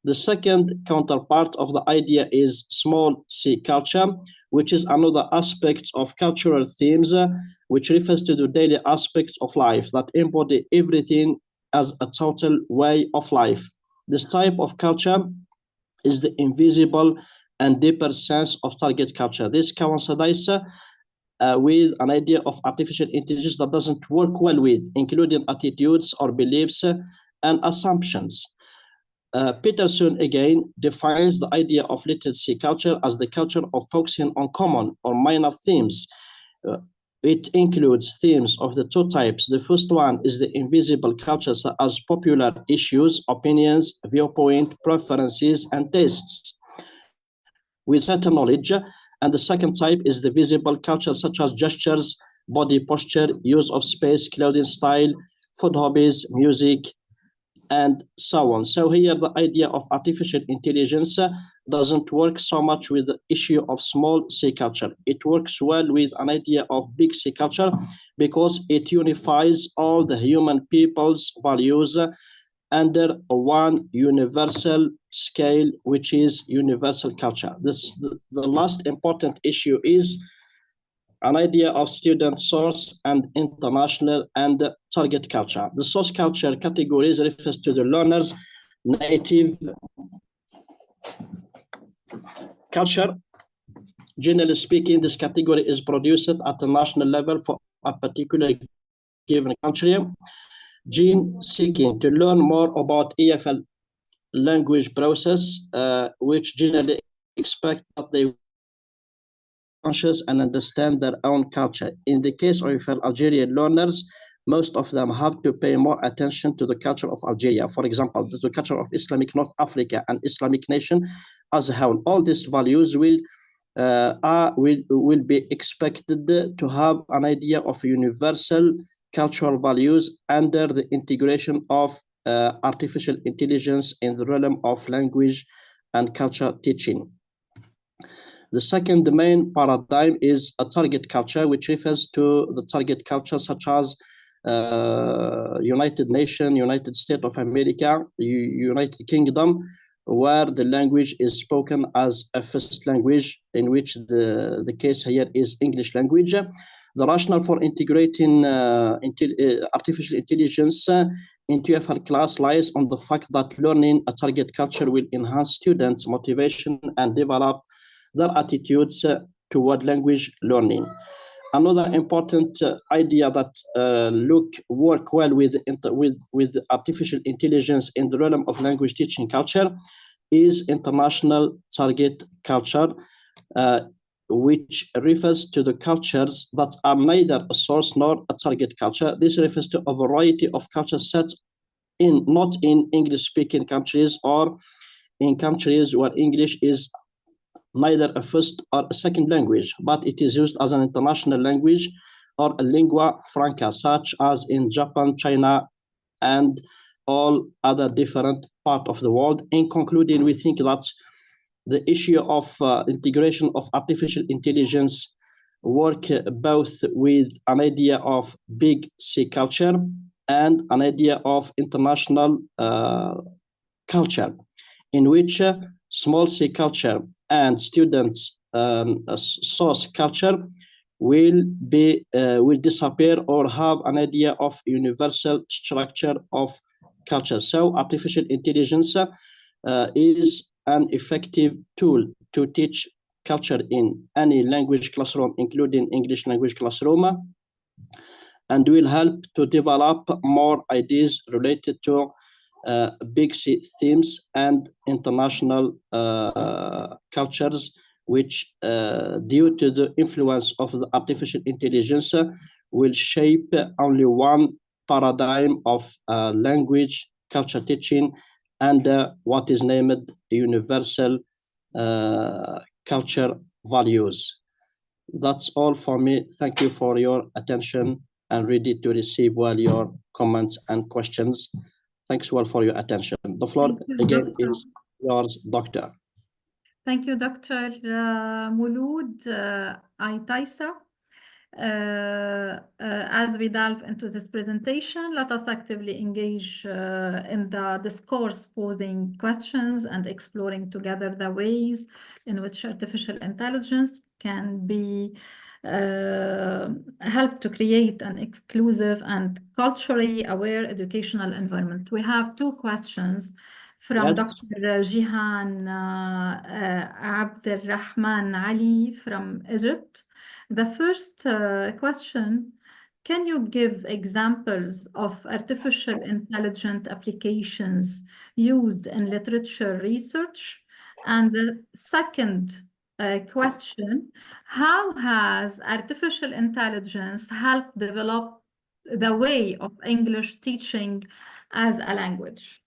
The second counterpart of the idea is small C culture, which is another aspect of cultural themes, which refers to the daily aspects of life that embody everything as a total way of life. This type of culture is the invisible and deeper sense of target culture. This coincides with an idea of artificial intelligence that doesn't work well with, including attitudes or beliefs and assumptions. Peterson again defines the idea of little C culture as the culture of focusing on common or minor themes. It includes themes of the two types. The first one is the invisible cultures as popular issues, opinions, viewpoint, preferences, and tastes with certain knowledge. And the second type is the visible culture, such as gestures, body posture, use of space, clothing style, food hobbies, music, and so on. So here the idea of artificial intelligence doesn't work so much with the issue of small C culture. It works well with an idea of big C culture because it unifies all the human people's values under one universal scale, which is universal culture. The last important issue is an idea of student source and international and target culture. The source culture categories refers to the learner's native culture. Generally speaking, this category is produced at the national level for a particular given country. Gene seeking to learn more about EFL language process, which generally expect that they conscious and understand their own culture. In the case of Algerian learners, most of them have to pay more attention to the culture of Algeria. For example, the culture of Islamic North Africa and Islamic nation as a whole. All these values will be expected to have an idea of universal cultural values under the integration of artificial intelligence in the realm of language and culture teaching. The second main paradigm is a target culture, which refers to the target culture such as United Nations, United States of America, United Kingdom, where the language is spoken as a first language, in which the case here is English language. The rationale for integrating artificial intelligence into EFL class lies on the fact that learning a target culture will enhance students' motivation and develop their attitudes toward language learning. Another important idea that work well with artificial intelligence in the realm of language teaching culture is international target culture, which refers to the cultures that are neither a source nor a target culture. This refers to a variety of cultures set not in English-speaking countries or in countries where English is neither a first or a second language, but it is used as an international language or a lingua franca, such as in Japan, China, and all other different parts of the world. In concluding, we think that the issue of integration of artificial intelligence work both with an idea of big C culture and an idea of international culture, in which small C culture and students' source culture will disappear or have an idea of universal structure of culture. So artificial intelligence is an effective tool to teach culture in any language classroom, including English language classroom, and will help to develop more ideas related to big themes and international cultures, which due to the influence of the artificial intelligence will shape only one paradigm of language culture teaching and what is named universal culture values. That's all for me. Thank you for your attention and ready to receive well your comments and questions. Thanks well for your attention. The floor again is yours, Doctor. Thank you, Dr. Mouloud Aitaisa. As we delve into this presentation, let us actively engage in the discourse, posing questions and exploring together the ways in which artificial intelligence can be help to create an exclusive and culturally aware educational environment. We have two questions from Yes. Dr. Jihan Abdelrahman Ali from Egypt. The first question, can you give examples of artificial intelligence applications used in literature research? And the second question, how has artificial intelligence helped develop the way of English teaching as a language?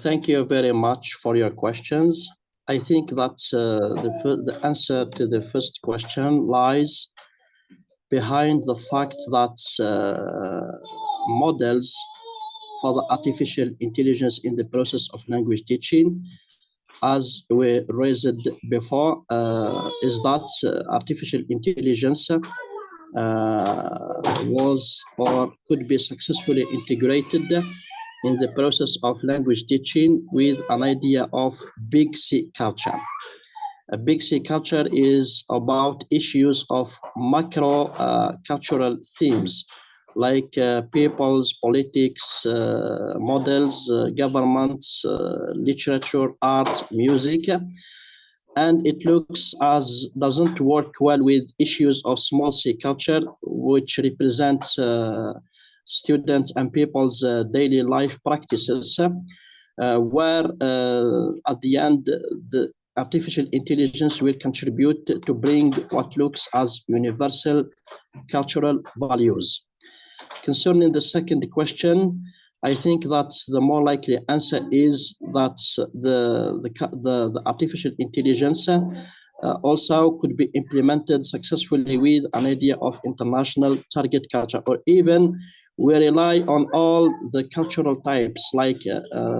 Thank you very much for your questions. I think that the answer to the first question lies behind the fact that models for the artificial intelligence in the process of language teaching, as we raised before, is that artificial intelligence was or could be successfully integrated in the process of language teaching with an idea of big C culture. A big C culture is about issues of macro cultural themes like people's politics, models, governments, literature, art, music. And it looks as doesn't work well with issues of small C culture, which represents students and people's daily life practices, where at the end the artificial intelligence will contribute to bring what looks as universal cultural values. Concerning the second question, I think that the more likely answer is that the artificial intelligence also could be implemented successfully with an idea of international target culture, or even we rely on all the cultural types like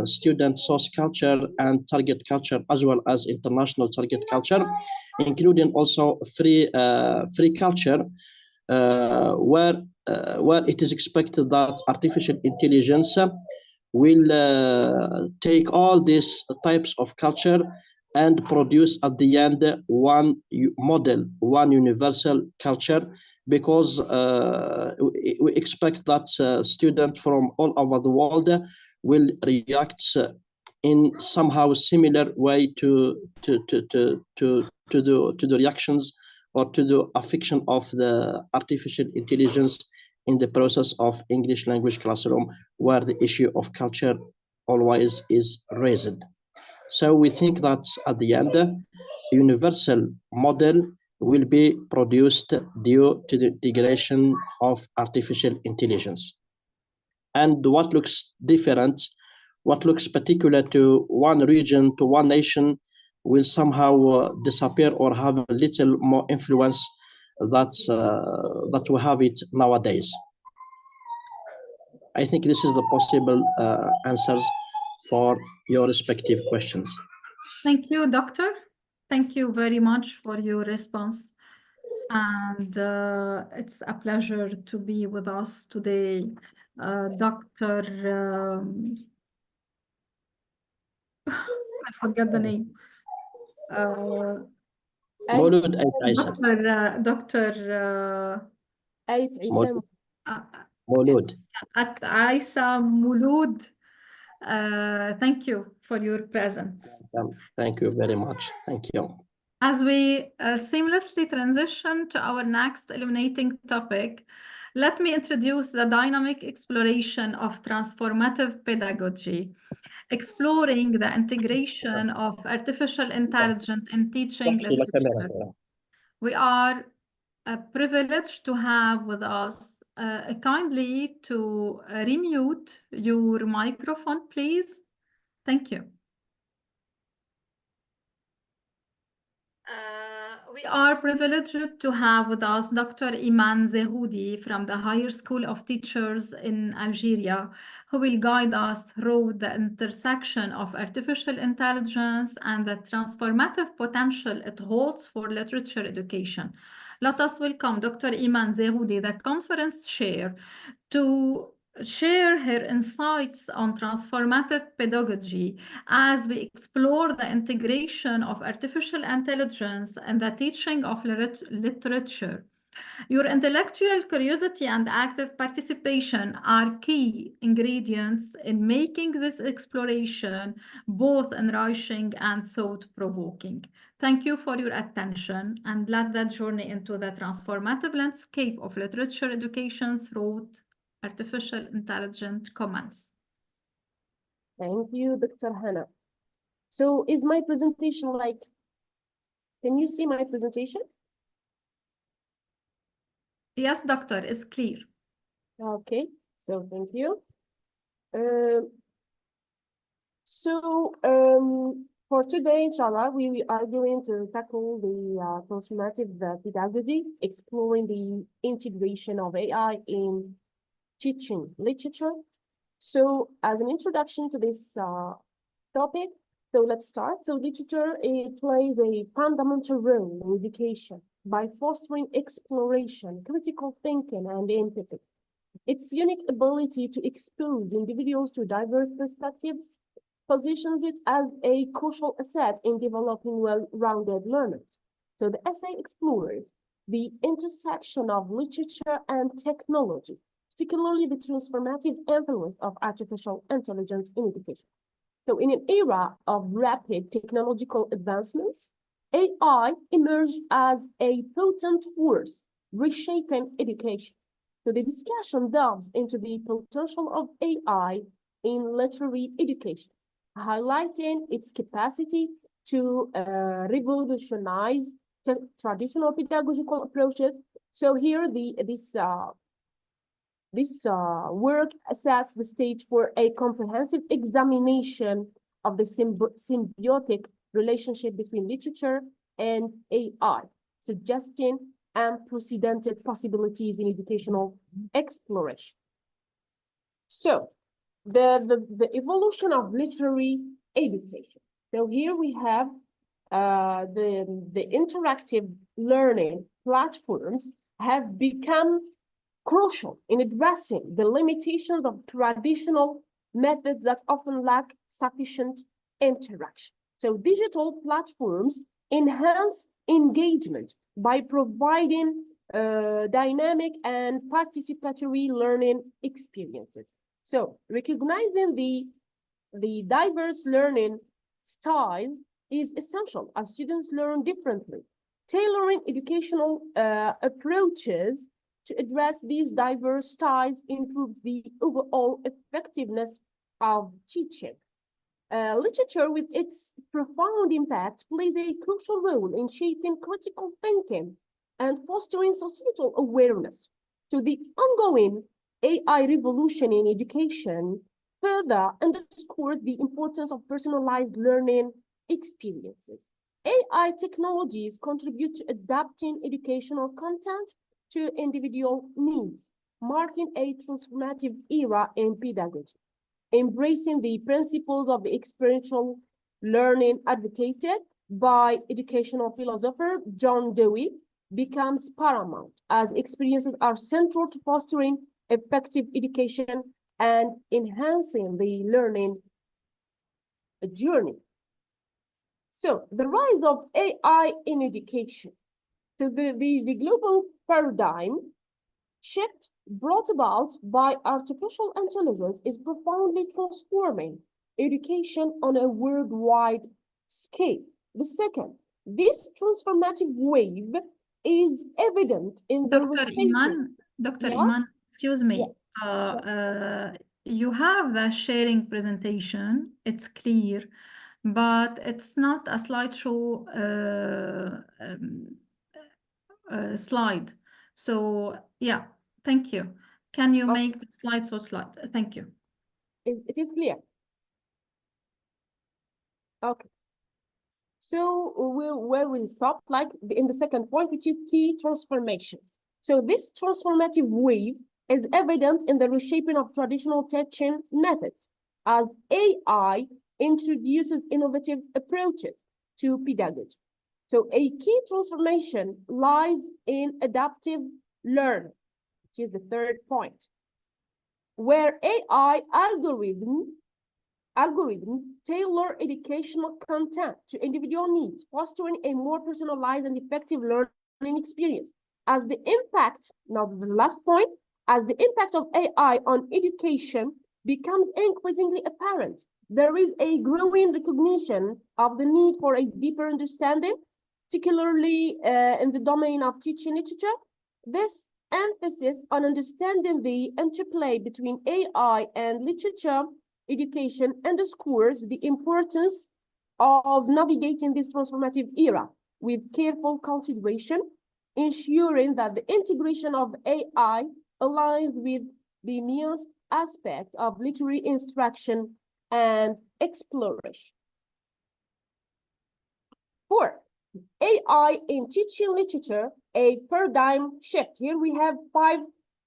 student source culture and target culture, as well as international target culture, including also free culture, where it is expected that artificial intelligence will take all these types of culture and produce at the end one model, one universal culture, because we expect that students from all over the world will react in somehow similar way to the reactions or to the affection of the artificial intelligence in the process of English language classroom, where the issue of culture always is raised. So we think that at the end, a universal model will be produced due to the integration of artificial intelligence. And what looks different, what looks particular to one region, to one nation, will somehow disappear or have a little more influence that we have it nowadays. I think this is the possible answers for your respective questions. Thank you, Doctor. Thank you very much for your response. And it's a pleasure to be with us today. Dr. I forget the name. مولود أي عيسى Dr. آية عصام. مولود. Aisa Mulud. Thank you for your presence. Thank you very much. Thank you. As we seamlessly transition to our next illuminating topic, let me introduce the dynamic exploration of transformative pedagogy, exploring the integration of artificial intelligence in teaching literature. We are privileged to have with us kindly to remute your microphone, please. Thank you. We are privileged to have with us Dr. Iman Zehoudi from the Higher School of Teachers in Algeria, who will guide us through the intersection of artificial intelligence and the transformative potential it holds for literature education. Let us welcome Dr. Iman Zehoudi, the conference chair, to share her insights on transformative pedagogy as we explore the integration of artificial intelligence and the teaching of literature. Your intellectual curiosity and active participation are key ingredients in making this exploration both enriching and thought-provoking. Thank you for your attention, and let that journey into the transformative landscape of literature education through artificial intelligence commence. Thank you, Dr. Hannah. So is my presentation like, can you see my presentation? Yes, doctor, it's clear. Okay, so thank you. For today, inshallah, we are going to tackle the transformative pedagogy, exploring the integration of AI in teaching literature. So as an introduction to this topic, so let's start. So literature, it plays a fundamental role in education by fostering exploration, critical thinking, and empathy. Its unique ability to expose individuals to diverse perspectives positions it as a crucial asset in developing well-rounded learners. So the essay explores the intersection of literature and technology, particularly the transformative influence of artificial intelligence in education. So in an era of rapid technological advancements, AI emerged as a potent force reshaping education. So the discussion delves into the potential of AI in literary education, highlighting its capacity to revolutionize traditional pedagogical approaches. So here, this work sets the stage for a comprehensive examination of the symbiotic relationship between literature and AI, suggesting unprecedented possibilities in educational exploration. So the evolution of literary education. So here we have the interactive learning platforms have become crucial in addressing the limitations of traditional methods that often lack sufficient interaction. So digital platforms enhance engagement by providing dynamic and participatory learning experiences. So recognizing the diverse learning styles is essential as students learn differently. Tailoring educational approaches to address these diverse styles improves the overall effectiveness of teaching. Literature, with its profound impact, plays a crucial role in shaping critical thinking and fostering societal awareness. So the ongoing AI revolution in education further underscores the importance of personalized learning experiences. AI technologies contribute to adapting educational content to individual needs, marking a transformative era in pedagogy. Embracing the principles of experiential learning advocated by educational philosopher John Dewey, becomes paramount, as experiences are central to fostering effective education and enhancing the learning journey. So the rise of AI in education. So the global paradigm shift brought about by artificial intelligence is profoundly transforming education on a worldwide scale. The second, this transformative wave is evident in the Dr. reshaping. Iman, Dr. Yeah? Iman, excuse me. Yeah. You have the sharing presentation. It's clear, but it's not a slideshow slide. So yeah, thank you. Can you Okay. make the slide so slide? Thank you. It is clear. Okay. So where we'll stop, like in the second point, which is key transformation. So this transformative wave is evident in the reshaping of traditional teaching methods as AI introduces innovative approaches to pedagogy. So a key transformation lies in adaptive learning, which is the third point, where AI algorithms tailor educational content to individual needs, fostering a more personalized and effective learning experience. As the impact, now the last point, as the impact of AI on education becomes increasingly apparent, there is a growing recognition of the need for a deeper understanding, particularly in the domain of teaching literature. This emphasis on understanding the interplay between AI and literature education underscores the importance of navigating this transformative era with careful consideration, ensuring that the integration of AI aligns with the nuanced aspect of literary instruction and exploration. 4. AI in teaching literature, a paradigm shift. Here we have 5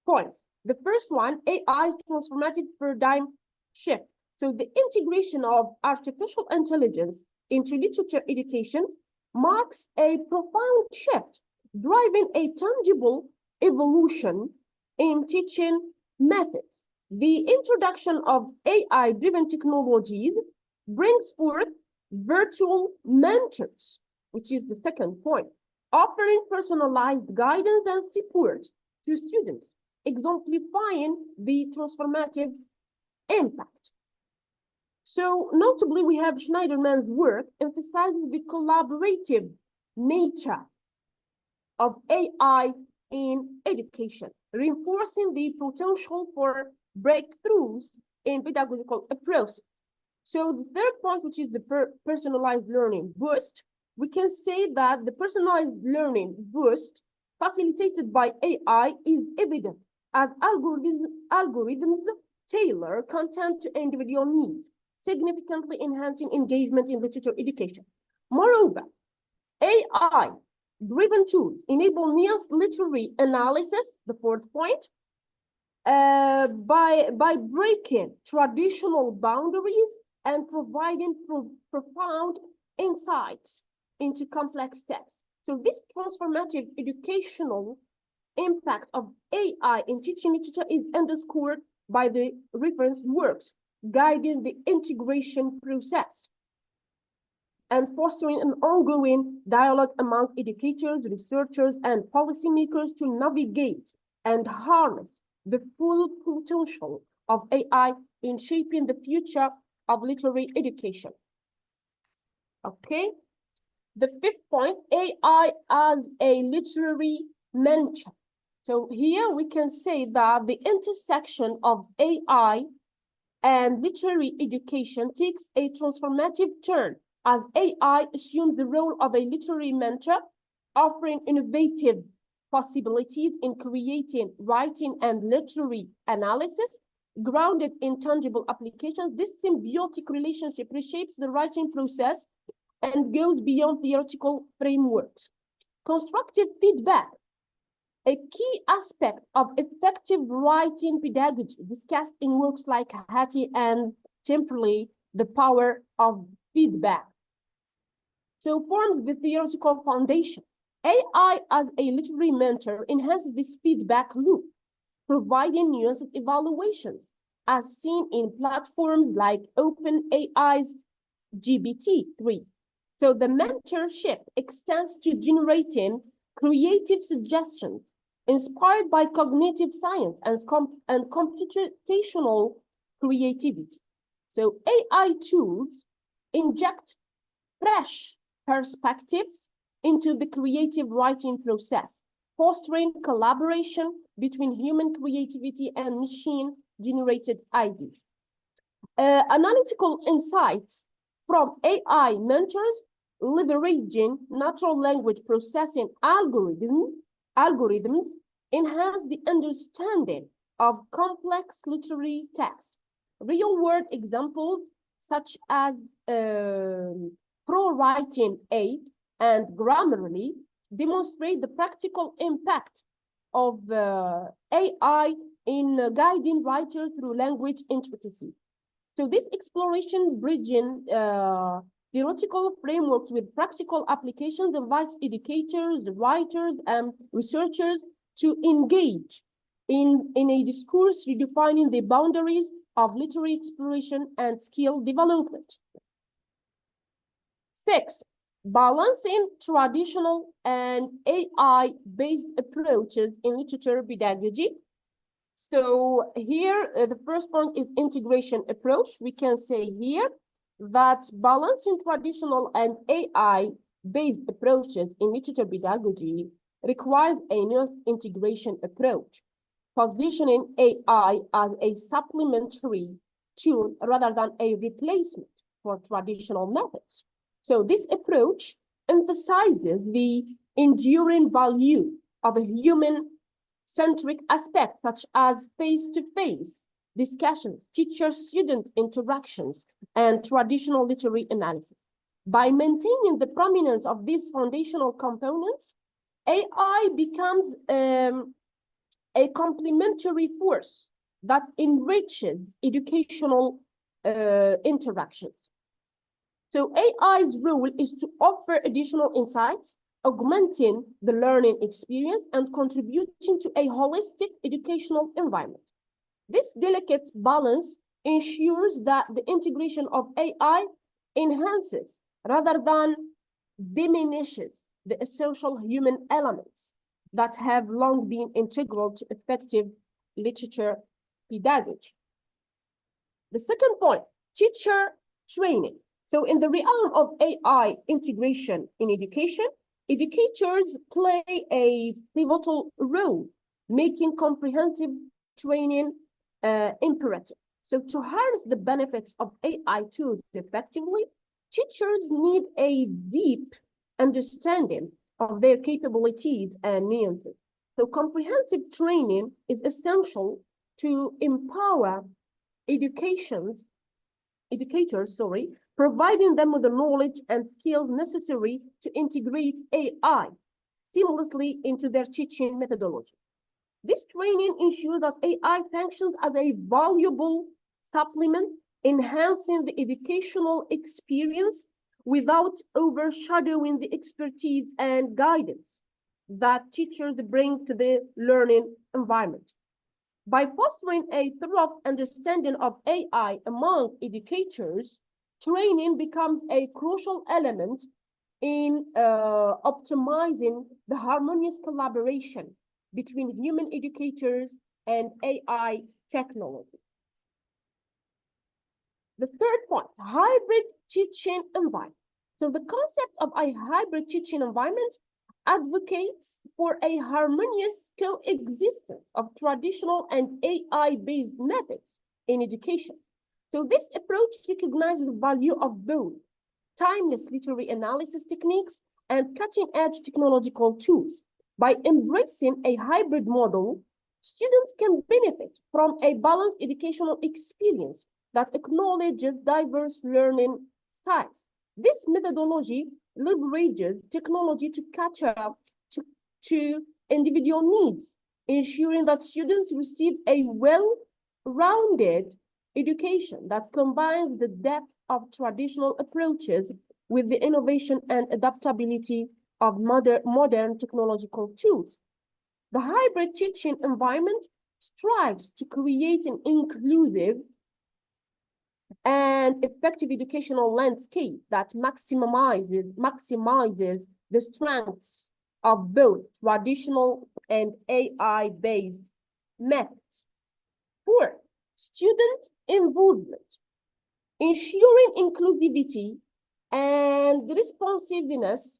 points. The first one, AI transformative paradigm shift. So the integration of artificial intelligence into literature education marks a profound shift, driving a tangible evolution in teaching methods. The introduction of AI-driven technologies brings forth virtual mentors, which is the second point, offering personalized guidance and support to students, exemplifying the transformative impact. So notably, we have Schneiderman's work emphasizes the collaborative nature of AI in education, reinforcing the potential for breakthroughs in pedagogical approaches. So the third point, which is the personalized learning boost, we can say that the personalized learning boost facilitated by AI is evident as algorithms tailor content to individual needs, significantly enhancing engagement in literature education. Moreover, AI-driven tools enable nuanced literary analysis, the fourth point, by breaking traditional boundaries and providing profound insights into complex texts. So this transformative educational impact of AI in teaching literature is underscored by the reference works guiding the integration process and fostering an ongoing dialogue among educators, researchers, and policymakers to navigate and harness the full potential of AI in shaping the future of literary education. Okay. The fifth point, AI as a literary mentor. So here we can say that the intersection of AI and literary education takes a transformative turn as AI assumes the role of a literary mentor, offering innovative possibilities in creating, writing, and literary analysis grounded in tangible applications. This symbiotic relationship reshapes the writing process and goes beyond theoretical frameworks. Constructive feedback, a key aspect of effective writing pedagogy discussed in works like Hattie and Temperley, the power of feedback. So forms the theoretical foundation AI as a literary mentor enhances this feedback loop, providing nuanced evaluations, as seen in platforms like OpenAI's GPT-3. So the mentorship extends to generating creative suggestions inspired by cognitive science and computational creativity. So AI tools inject fresh perspectives into the creative writing process, fostering collaboration between human creativity and machine-generated ideas. Analytical insights from AI mentors leveraging natural language processing algorithms enhance the understanding of complex literary text. Real-world examples such as Pro-Writing Aid and Grammarly demonstrate the practical impact of AI in guiding writers through language intricacy. So this exploration bridging theoretical frameworks with practical applications invites educators, writers, and researchers to engage in a discourse redefining the boundaries of literary exploration and skill development. 6, balancing traditional and AI-based approaches in literature pedagogy. So here, the first point is integration approach. We can say here that balancing traditional and AI-based approaches in literature pedagogy requires a nuanced integration approach, positioning AI as a supplementary tool rather than a replacement for traditional methods. So this approach emphasizes the enduring value of a human-centric aspect, such as face-to-face discussions, teacher-student interactions, and traditional literary analysis. By maintaining the prominence of these foundational components, AI becomes a complementary force that enriches educational interactions. So AI's role is to offer additional insights, augmenting the learning experience and contributing to a holistic educational environment. This delicate balance ensures that the integration of AI enhances rather than diminishes the essential human elements that have long been integral to effective literature pedagogy. The second point, teacher training. So in the realm of AI integration in education, educators play a pivotal role, making comprehensive training imperative. So to harness the benefits of AI tools effectively, teachers need a deep understanding of their capabilities and nuances. So comprehensive training is essential to empower educators, providing them with the knowledge and skills necessary to integrate AI seamlessly into their teaching methodology. This training ensures that AI functions as a valuable supplement, enhancing the educational experience without overshadowing the expertise and guidance that teachers bring to the learning environment. By fostering a thorough understanding of AI among educators, training becomes a crucial element in optimizing the harmonious collaboration between human educators and AI technology. The third point, hybrid teaching environment. So the concept of a hybrid teaching environment advocates for a harmonious coexistence of traditional and AI-based methods in education. So this approach recognizes the value of both timeless literary analysis techniques and cutting-edge technological tools. By embracing a hybrid model, students can benefit from a balanced educational experience that acknowledges diverse learning styles. This methodology leverages technology to catch up to individual needs, ensuring that students receive a well-rounded education that combines the depth of traditional approaches with the innovation and adaptability of modern technological tools. The hybrid teaching environment strives to create an inclusive and effective educational landscape that maximizes the strengths of both traditional and AI-based methods. 4, student involvement. Ensuring inclusivity and responsiveness,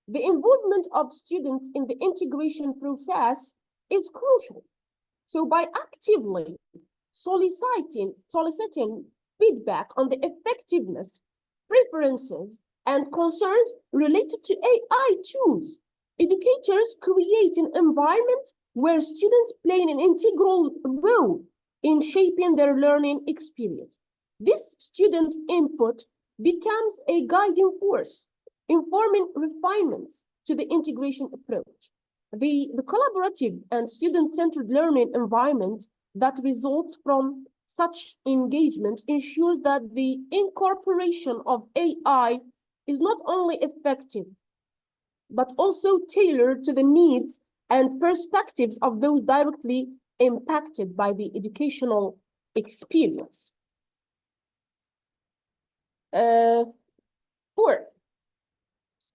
the involvement of students in the integration process is crucial. So by actively soliciting feedback on the effectiveness, preferences, and concerns related to AI tools, educators create an environment where students play an integral role in shaping their learning experience. This student input becomes a guiding force, informing refinements to the integration approach. The collaborative and student-centered learning environment that results from such engagement ensures that the incorporation of AI is not only effective, but also tailored to the needs and perspectives of those directly impacted by the educational experience. 4,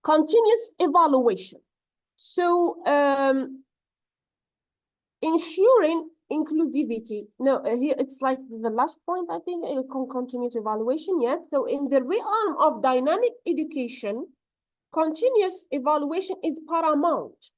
continuous evaluation. So ensuring inclusivity. No, here it's like the last point, I think, continuous evaluation. Yes. So in the realm of dynamic education, continuous evaluation is paramount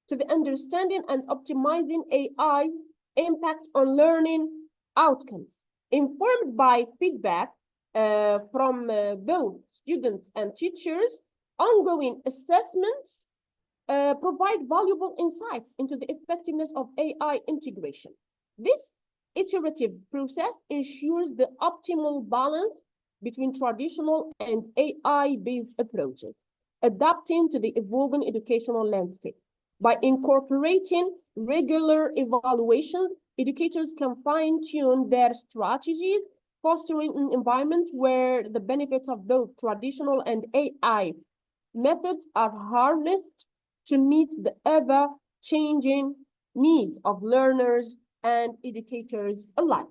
to the understanding and optimizing AI impact on learning outcomes, informed by feedback from both students and teachers. Ongoing assessments provide valuable insights into the effectiveness of AI integration. This iterative process ensures the optimal balance between traditional and AI-based approaches, adapting to the evolving educational landscape. By incorporating regular evaluations, educators can fine-tune their strategies, fostering an environment where the benefits of both traditional and AI methods are harnessed to meet the ever-changing needs of learners and educators alike.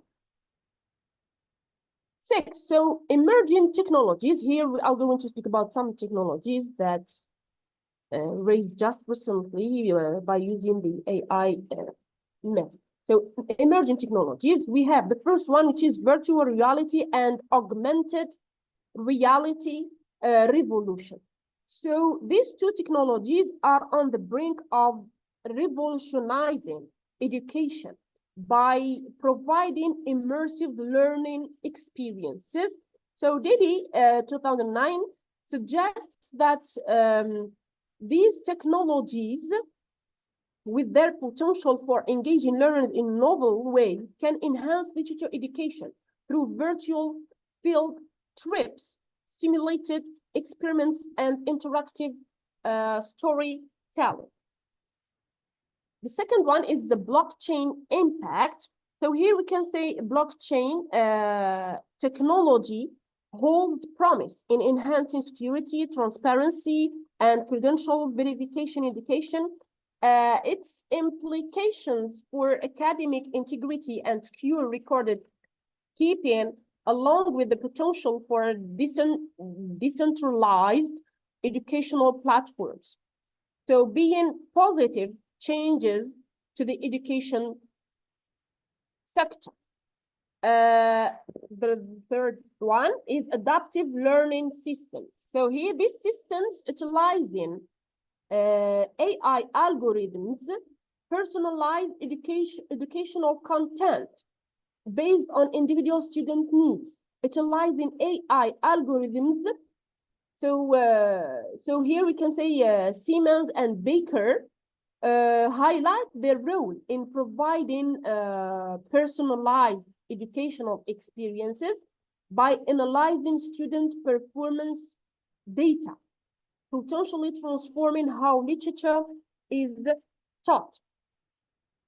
6, so emerging technologies. Here we are going to speak about some technologies that raised just recently by using the AI method. So emerging technologies, we have the first one, which is virtual reality and augmented reality revolution. So these two technologies are on the brink of revolutionizing education by providing immersive learning experiences. So Didi, 2009, suggests that these technologies, with their potential for engaging learners in novel ways, can enhance literature education through virtual field trips, simulated experiments, and interactive storytelling. The second one is the blockchain impact. So here we can say blockchain technology holds promise in enhancing security, transparency, and credential verification education. Its implications for academic integrity and secure recorded keeping, along with the potential for decentralized educational platforms. So being positive changes to the education sector. The third one is adaptive learning systems. So here, these systems utilizing AI algorithms, personalized educational content based on individual student needs, utilizing AI algorithms. So here we can say Siemens and Baker highlight their role in providing personalized educational experiences by analyzing student performance data, potentially transforming how literature is taught.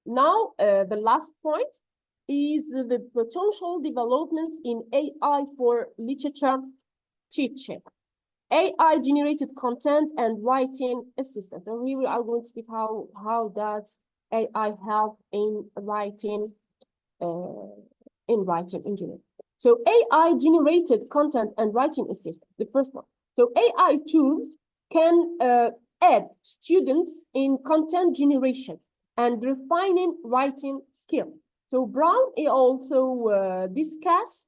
Now, the last point is the potential developments in AI for literature teaching. AI-generated content and writing assistant. And here we are going to speak how does AI help in writing engineering. So AI-generated content and writing assistant, the first one. So AI tools can aid students in content generation and refining writing skill. So Brown also discuss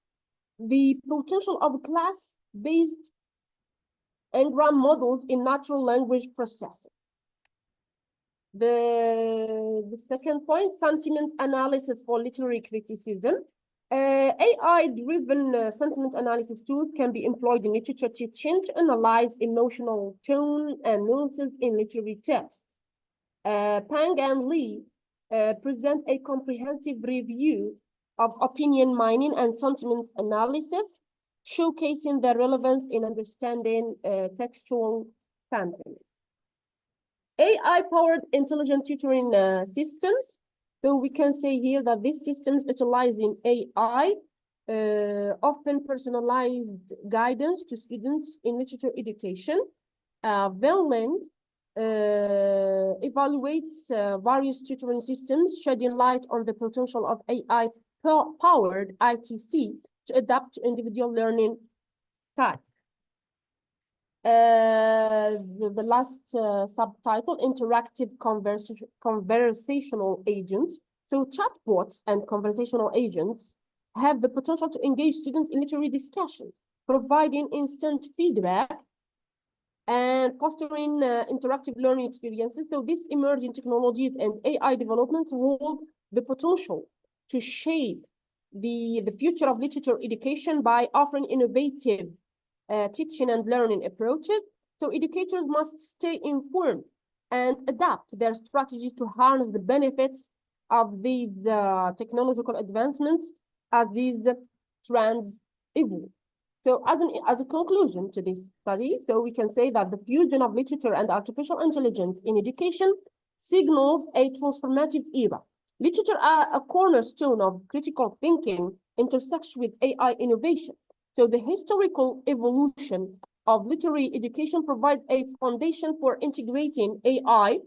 the potential of class-based engram models in natural language processing. The second point, sentiment analysis for literary criticism. AI-driven sentiment analysis tools can be employed in literature teaching to analyze emotional tone and nuances in literary texts. Pang and Lee present a comprehensive review of opinion mining and sentiment analysis, showcasing their relevance in understanding textual sentiment. AI-powered intelligent tutoring systems. So we can say here that these systems utilizing AI often personalized guidance to students in literature education. Venland evaluates various tutoring systems, shedding light on the potential of AI-powered ITC to adapt to individual learning styles. The last subtitle, interactive conversational agents. So chatbots and conversational agents have the potential to engage students in literary discussions, providing instant feedback and fostering interactive learning experiences. So these emerging technologies and AI developments hold the potential to shape the future of literature education by offering innovative teaching and learning approaches. So educators must stay informed and adapt their strategies to harness the benefits of these technological advancements as these trends evolve. So as a conclusion to this study, so we can say that the fusion of literature and artificial intelligence in education signals a transformative era. Literature, a cornerstone of critical thinking, intersects with AI innovation. So the historical evolution of literary education provides a foundation for integrating AI,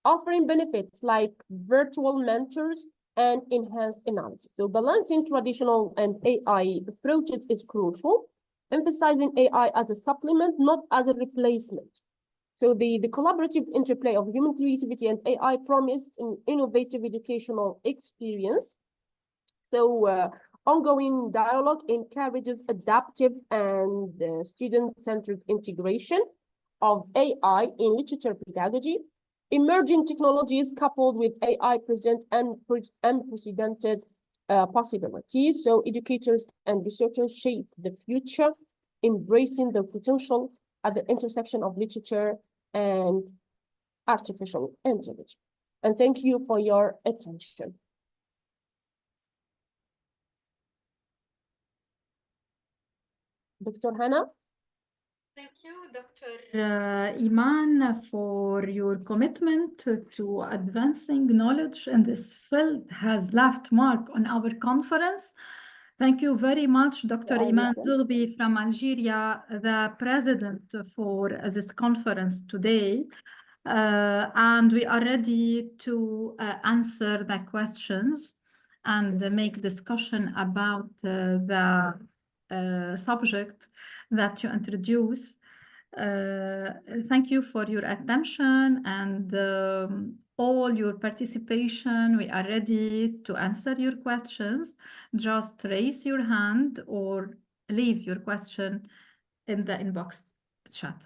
offering benefits like virtual mentors and enhanced analysis. So balancing traditional and AI approaches is crucial, emphasizing AI as a supplement, not as a replacement. So the collaborative interplay of human creativity and AI promised an innovative educational experience. So ongoing dialogue encourages adaptive and student-centered integration of AI in literature pedagogy. Emerging technologies coupled with AI present unprecedented possibilities. So educators and researchers shape the future, embracing the potential at the intersection of literature and artificial intelligence. And thank you for your attention. Dr. Hannah? Thank you, Dr. Iman, for your commitment to advancing knowledge in this field has left mark on our conference. Thank you very much, Dr. Iman Zoghbi from Algeria, the president for this conference today. And we are ready to answer the questions and make discussion about the subject that you introduce. Thank you for your attention and all your participation. We are ready to answer your questions. Just raise your hand or leave your question in the inbox chat.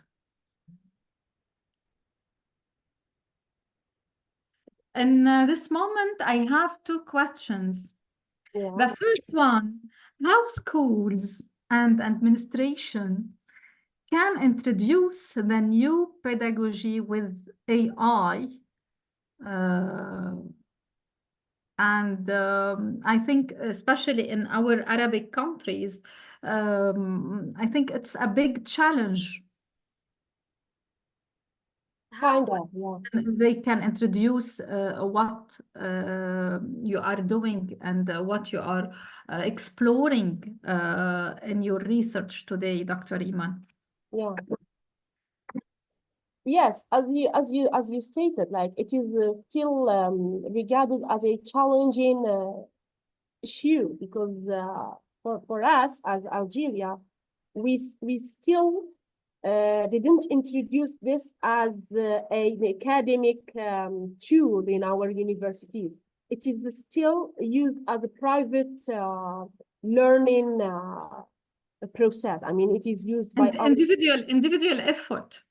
In this moment, I have two questions. Yeah. The first one, how schools and administration can introduce the new pedagogy with AI. And I think especially in our Arabic countries, I think it's a big challenge. Kind of, yeah. They can introduce what you are doing and what you are exploring in your research today, Dr. Iman. Yeah. Yes, as you stated, like it is still regarded as a challenging issue because for us as Algeria, we still didn't introduce this as an academic tool in our universities. It is still used as a private learning process. I mean, it is used by And individual effort.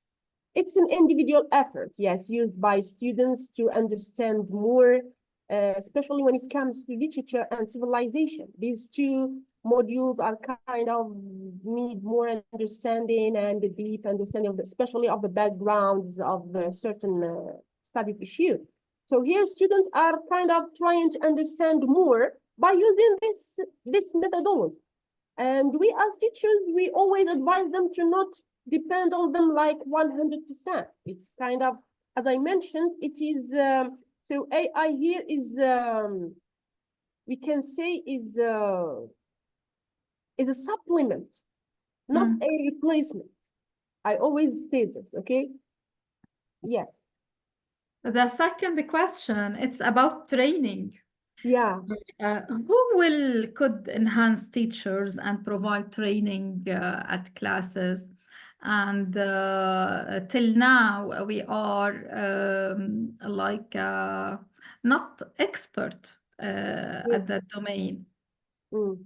It's an individual effort, yes, used by students to understand more, especially when it comes to literature and civilization. These two modules are kind of need more understanding and a deep understanding of especially of the backgrounds of the certain studied issue. So here students are kind of trying to understand more by using this methodology. And we as teachers, we always advise them to not depend on them like 100%. It's kind of, as I mentioned, it is, so AI here is, we can say is a supplement, not a replacement. I always state this, okay? Yes. The second question, it's about training. Yeah. Who could enhance teachers and provide training at classes? And till now, we are like not expert at that domain.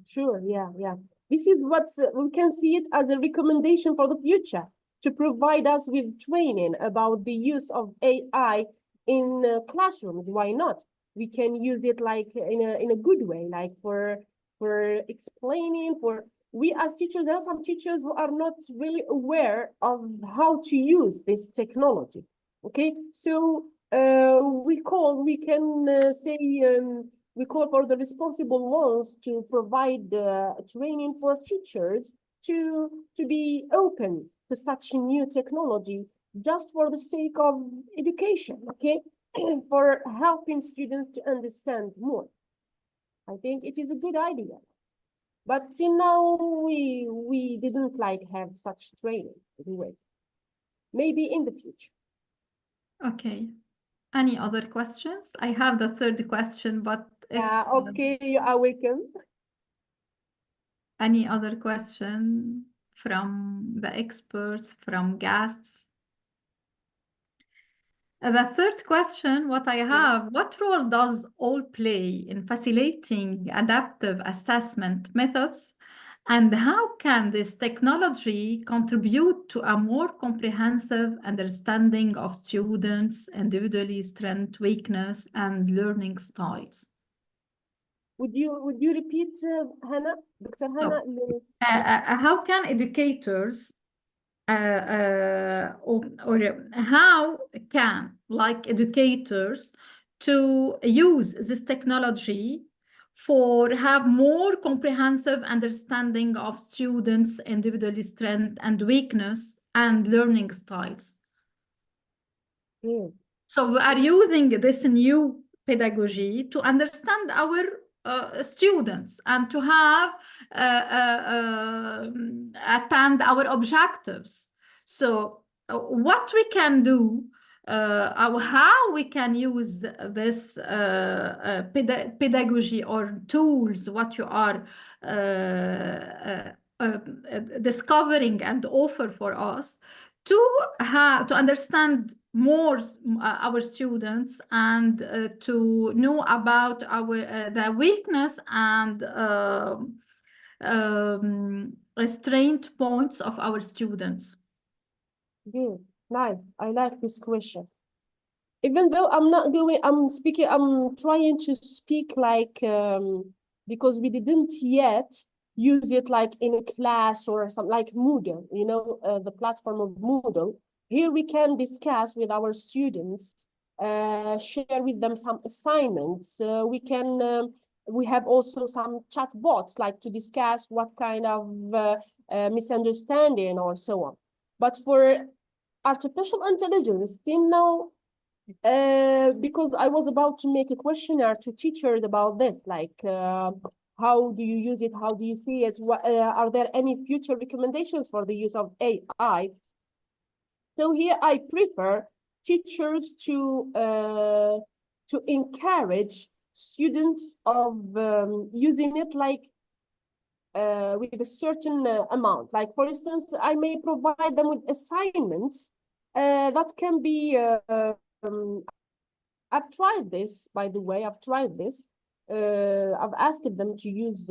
Sure, yeah. This is what we can see it as a recommendation for the future to provide us with training about the use of AI in classrooms. Why not? We can use it like in a good way, like for explaining. For we as teachers, there are some teachers who are not really aware of how to use this technology. Okay, so we can say. We call for the responsible ones to provide training for teachers to be open to such new technology just for the sake of education, okay? For helping students to understand more. I think it is a good idea. But till now, we didn't like have such training anyway. Maybe in the future. Okay. Any other questions? I have the third question, but if Okay, you are welcome. any other question from the experts, from guests? The third question, what I have, what role does all play in facilitating adaptive assessment methods, and how can this technology contribute to a more comprehensive understanding of students' individually strength, weakness, and learning styles? Would you repeat, Hannah, Dr. Hannah? How can educators or how can like educators to use this technology for have more comprehensive understanding of students' individual strength and weakness and learning styles? So we are using this new pedagogy to understand our students and to have attend our objectives. So what we can do, how we can use this pedagogy or tools, what you are discovering and offer for us to understand more our students and to know about our the weakness and strength points of our students. Good, nice. I like this question. Even though I'm trying to speak like because we didn't yet use it like in a class or something like Moodle, you know, the platform of Moodle. Here we can discuss with our students, share with them some assignments. We have also some chat bots like to discuss what kind of misunderstanding or so on. But for artificial intelligence, still now, because I was about to make a questionnaire to teachers about this, like how do you use it? How do you see it? What, are there any future recommendations for the use of AI? So here I prefer teachers to encourage students of using it like with a certain amount. Like for instance, I may provide them with assignments that can be. I've tried this, by the way. I've tried this. I've asked them to use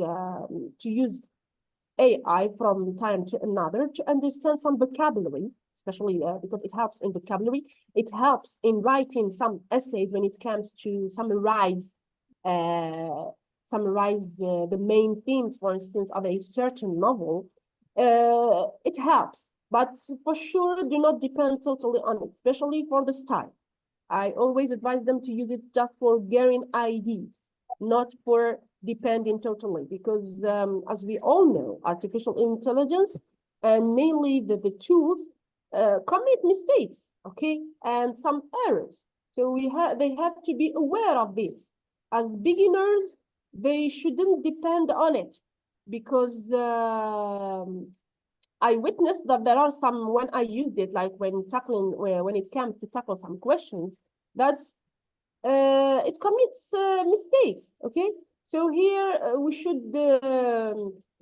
AI from time to another to understand some vocabulary, especially because it helps in vocabulary. It helps in writing some essays when it comes to summarize the main themes, for instance, of a certain novel. It helps, but for sure, do not depend totally on it, especially for the start. I always advise them to use it just for getting ideas, not for depending totally, because as we all know, artificial intelligence and mainly the tools commit mistakes, okay, and some errors. So they have to be aware of this. As beginners, they shouldn't depend on it, because I witnessed that there are some, when I used it, like when it comes to tackle some questions, that it commits mistakes, okay? So here we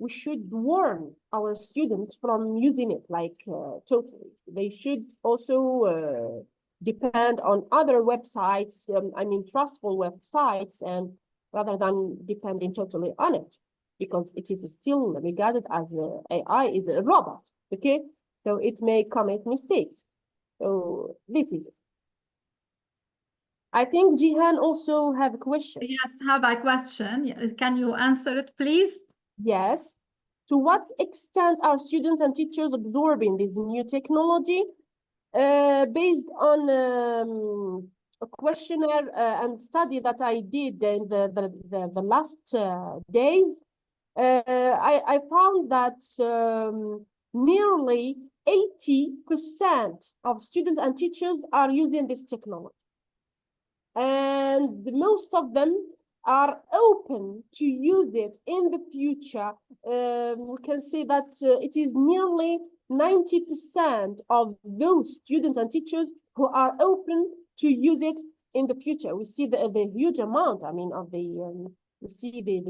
should warn our students from using it like totally. They should also depend on other websites, I mean trustful websites, and rather than depending totally on it, because it is still regarded as AI is a robot, okay? So it may commit mistakes. So this is it. I think Jihan also have a question. Yes, have a question. Can you answer it, please? Yes. To what extent are students and teachers absorbing this new technology? Based on a questionnaire and study that I did in the last days, I found that nearly 80% of students and teachers are using this technology. And most of them are open to use it in the future. We can say that it is nearly 90% of those students and teachers who are open to use it in the future. We see the huge amount, I mean, of we see the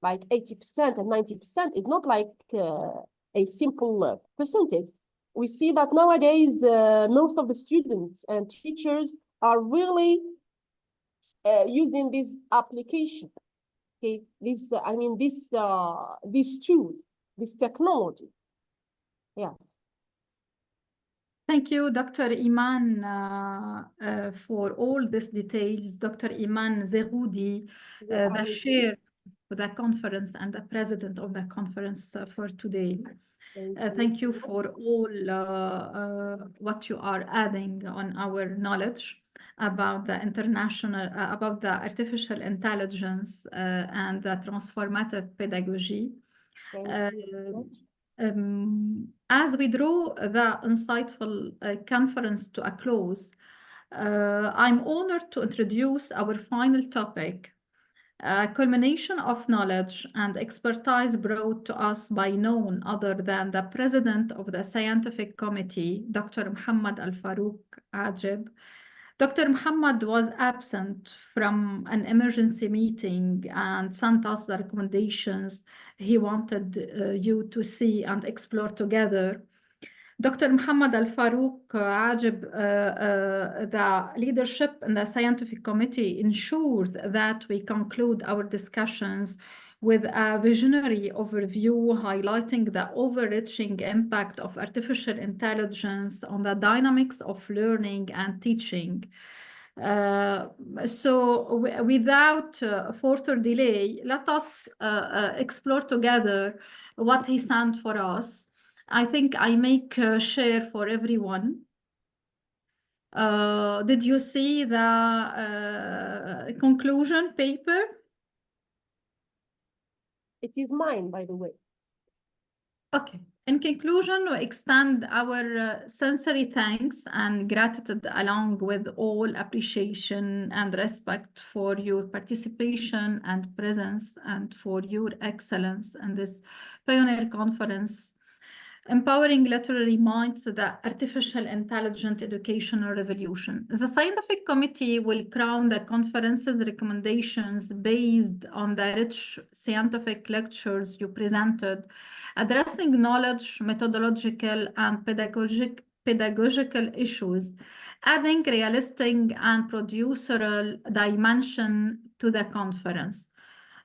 like 80% and 90%. It's not like a simple percentage. We see that nowadays, most of the students and teachers are really using this application, okay? This tool, this technology. Yes. Thank you, Dr. Iman, for all these details. Dr. Iman Zeroudi, the chair of the conference and the president of the conference for today. Thank you for all what you are adding on our knowledge about the about the artificial intelligence and the transformative pedagogy. As we draw the insightful conference to a close, I'm honored to introduce our final topic, a culmination of knowledge and expertise brought to us by none other than the President of the Scientific Committee, Dr. Muhammad Al-Farouk Ajib. Dr. Muhammad was absent from an emergency meeting and sent us the recommendations he wanted you to see and explore together. Dr. Muhammad Al-Farouk Ajib, the leadership in the scientific committee ensures that we conclude our discussions with a visionary overview highlighting the overreaching impact of artificial intelligence on the dynamics of learning and teaching. So without further delay, let us explore together what he sent for us. I think I make share for everyone. Did you see the conclusion paper? It is mine, by the way. Okay. In conclusion, we extend our sincere thanks and gratitude along with all appreciation and respect for your participation and presence and for your excellence in this pioneer conference. Empowering literary minds, the artificial intelligent educational revolution. The scientific committee will crown the conference's recommendations based on the rich scientific lectures you presented, addressing knowledge, methodological, and pedagogical issues, adding realistic and produceral dimension to the conference.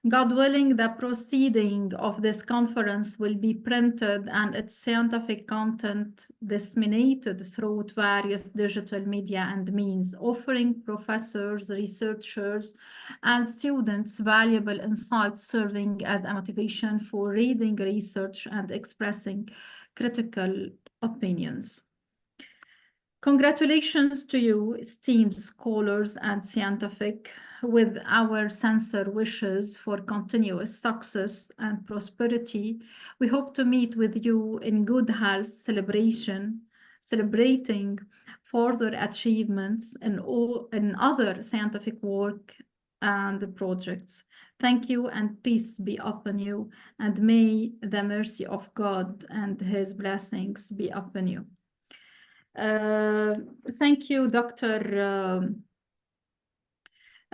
God willing, the proceeding of this conference will be printed and its scientific content disseminated through various digital media and means, offering professors, researchers, and students valuable insights, serving as a motivation for reading, research, and expressing critical opinions. Congratulations to you, esteemed scholars and scientific, with our sincere wishes for continuous success and prosperity. We hope to meet with you in good health celebrating further achievements in other scientific work and projects. Thank you and peace be upon you, and may the mercy of God and his blessings be upon you. Thank you, Dr.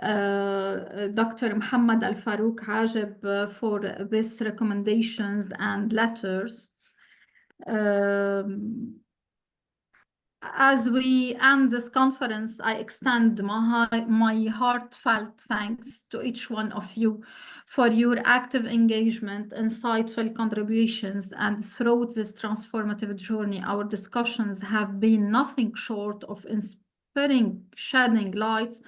Muhammad Al-Farouk Hajib for these recommendations and letters. As we end this conference, I extend my heartfelt thanks to each one of you for your active engagement, insightful contributions, and throughout this transformative journey, our discussions have been nothing short of inspiring, shedding lights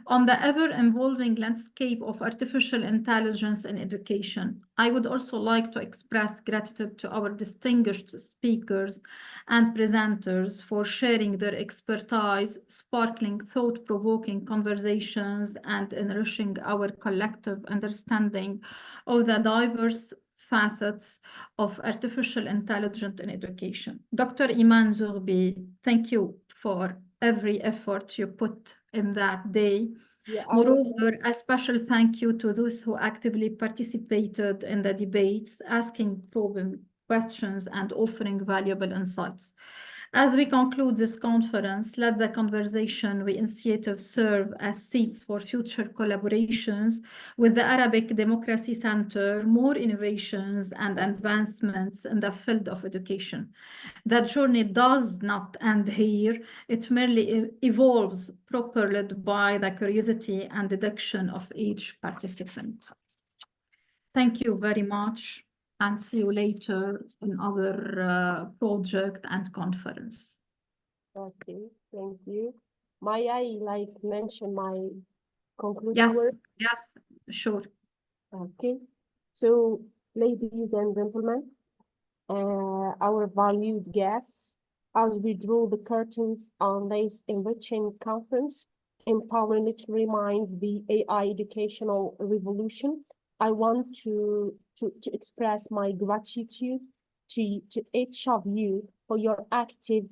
on the ever-evolving landscape of artificial intelligence in education. I would also like to express gratitude to our distinguished speakers and presenters for sharing their expertise, sparkling thought-provoking conversations, and enriching our collective understanding of the diverse facets of artificial intelligence in education. Dr. Iman Zourbi, thank you for every effort you put in that day. Yeah, Moreover, a special thank you to those who actively participated in the debates, asking probing questions and offering valuable insights. As we conclude this conference, let the conversation we initiated serve as seeds for future collaborations with the Arabic Democracy Center, more innovations and advancements in the field of education. That journey does not end here. It merely evolves, propelled by the curiosity and dedication of each participant. Thank you very much, and see you later in our project and conference. okay, thank you. May I mention my concluding Yes, word? yes, sure. Okay, so ladies and gentlemen, our valued guests, as we draw the curtains on this enriching conference, Empowering Literary Minds, the AI Educational Revolution, I want to express my gratitude to each of you for your active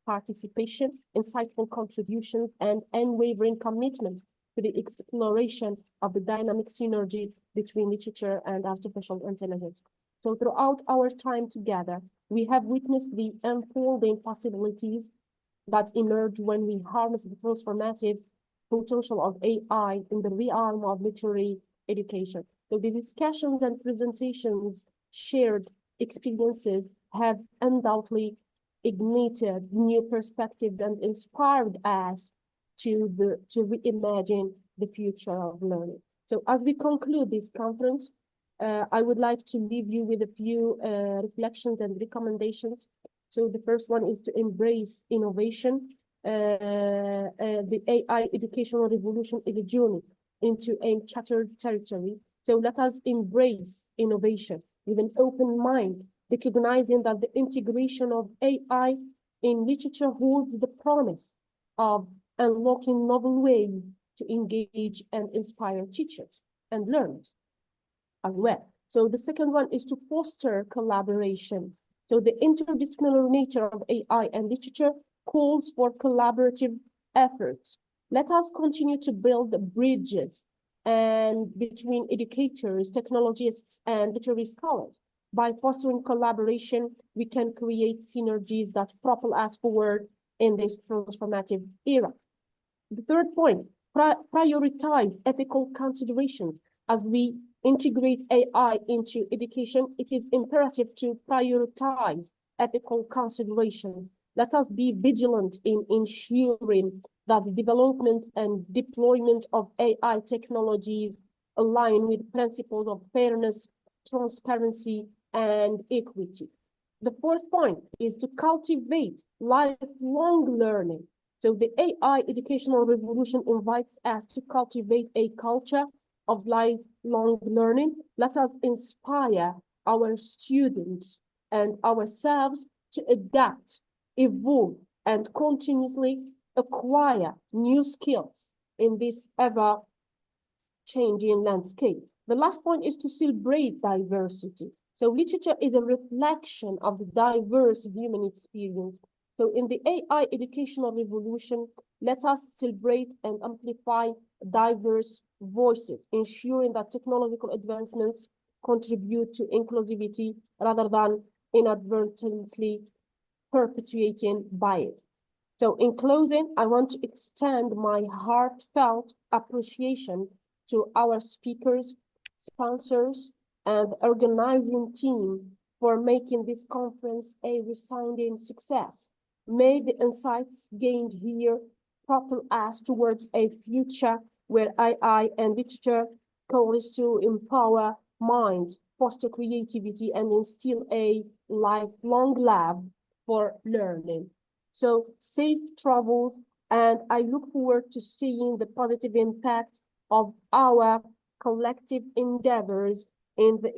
participation, insightful contributions, and unwavering commitment to the exploration of the dynamic synergy between literature and artificial intelligence. So throughout our time together, we have witnessed the unfolding possibilities that emerge when we harness the transformative potential of AI in the realm of literary education. So the discussions and presentations, shared experiences have undoubtedly ignited new perspectives and inspired us to reimagine the future of learning. So as we conclude this conference, I would like to leave you with a few reflections and recommendations. So the first one is to embrace innovation. The AI educational revolution is a journey into uncharted territory. So let us embrace innovation with an open mind, recognizing that the integration of AI in literature holds the promise of unlocking novel ways to engage and inspire teachers and learners as well. So the second one is to foster collaboration. So the interdisciplinary nature of AI and literature calls for collaborative efforts. Let us continue to build bridges and between educators, technologists, and literary scholars. By fostering collaboration, we can create synergies that propel us forward in this transformative era. The third point, prioritize ethical considerations. As we integrate AI into education, it is imperative to prioritize ethical considerations. Let us be vigilant in ensuring that the development and deployment of AI technologies align with principles of fairness, transparency, and equity. The fourth point is to cultivate lifelong learning. So the AI educational revolution invites us to cultivate a culture of lifelong learning. Let us inspire our students and ourselves to adapt, evolve, and continuously acquire new skills in this ever-changing landscape. The last point is to celebrate diversity. So literature is a reflection of the diverse human experience. So in the AI educational revolution, let us celebrate and amplify diverse voices, ensuring that technological advancements contribute to inclusivity rather than inadvertently perpetuating bias. So in closing, I want to extend my heartfelt appreciation to our speakers, sponsors, and organizing team for making this conference a resounding success. May the insights gained here propel us towards a future where AI and literature coalesce to empower minds, foster creativity, and instill a lifelong lab for learning. So safe travels, and I look forward to seeing the positive impact of our collective endeavors in the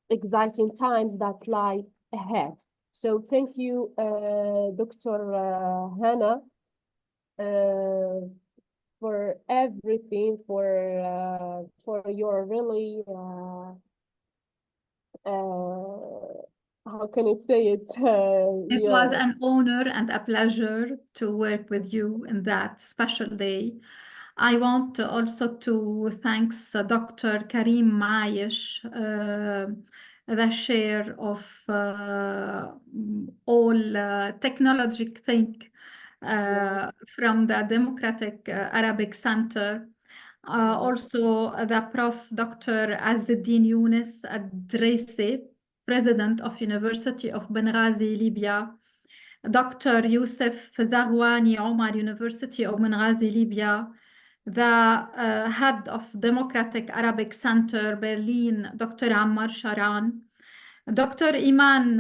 exciting times that lie ahead. So thank you, Dr. Hannah, for everything, for your really how can I say it? It was an honor and a pleasure to work with you in that special day. I want also to thank Dr. Karim Maish, the chair of all technology think from the Democratic Arabic Center. Also the Prof. Dr. Azzeddin Younes Adresi, President of University of Benghazi, Libya. Dr. Youssef Zaghwani Omar, University of Benghazi, Libya. The head of Democratic Arabic Center, Berlin, Dr. Ammar Sharan. Dr. Iman,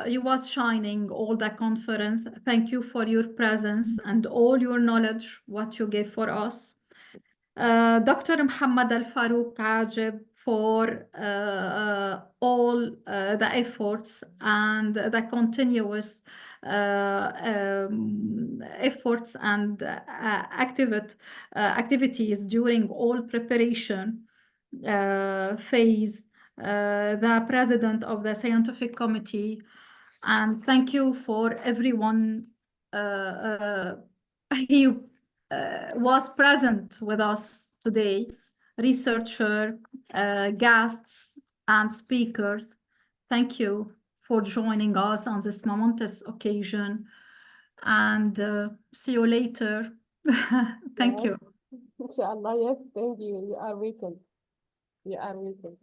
you was shining all the conference. Thank you for your presence and all your knowledge, what you gave for us. Dr. Muhammad Al-Farouk Ajib for all the efforts and the continuous efforts and activities during all preparation phase, the president of the scientific committee, and thank you for everyone he was present with us today, researcher, guests, and speakers. Thank you for joining us on this momentous occasion, and see you later. Thank you. Inshallah, yes, thank you. You are welcome. You are welcome.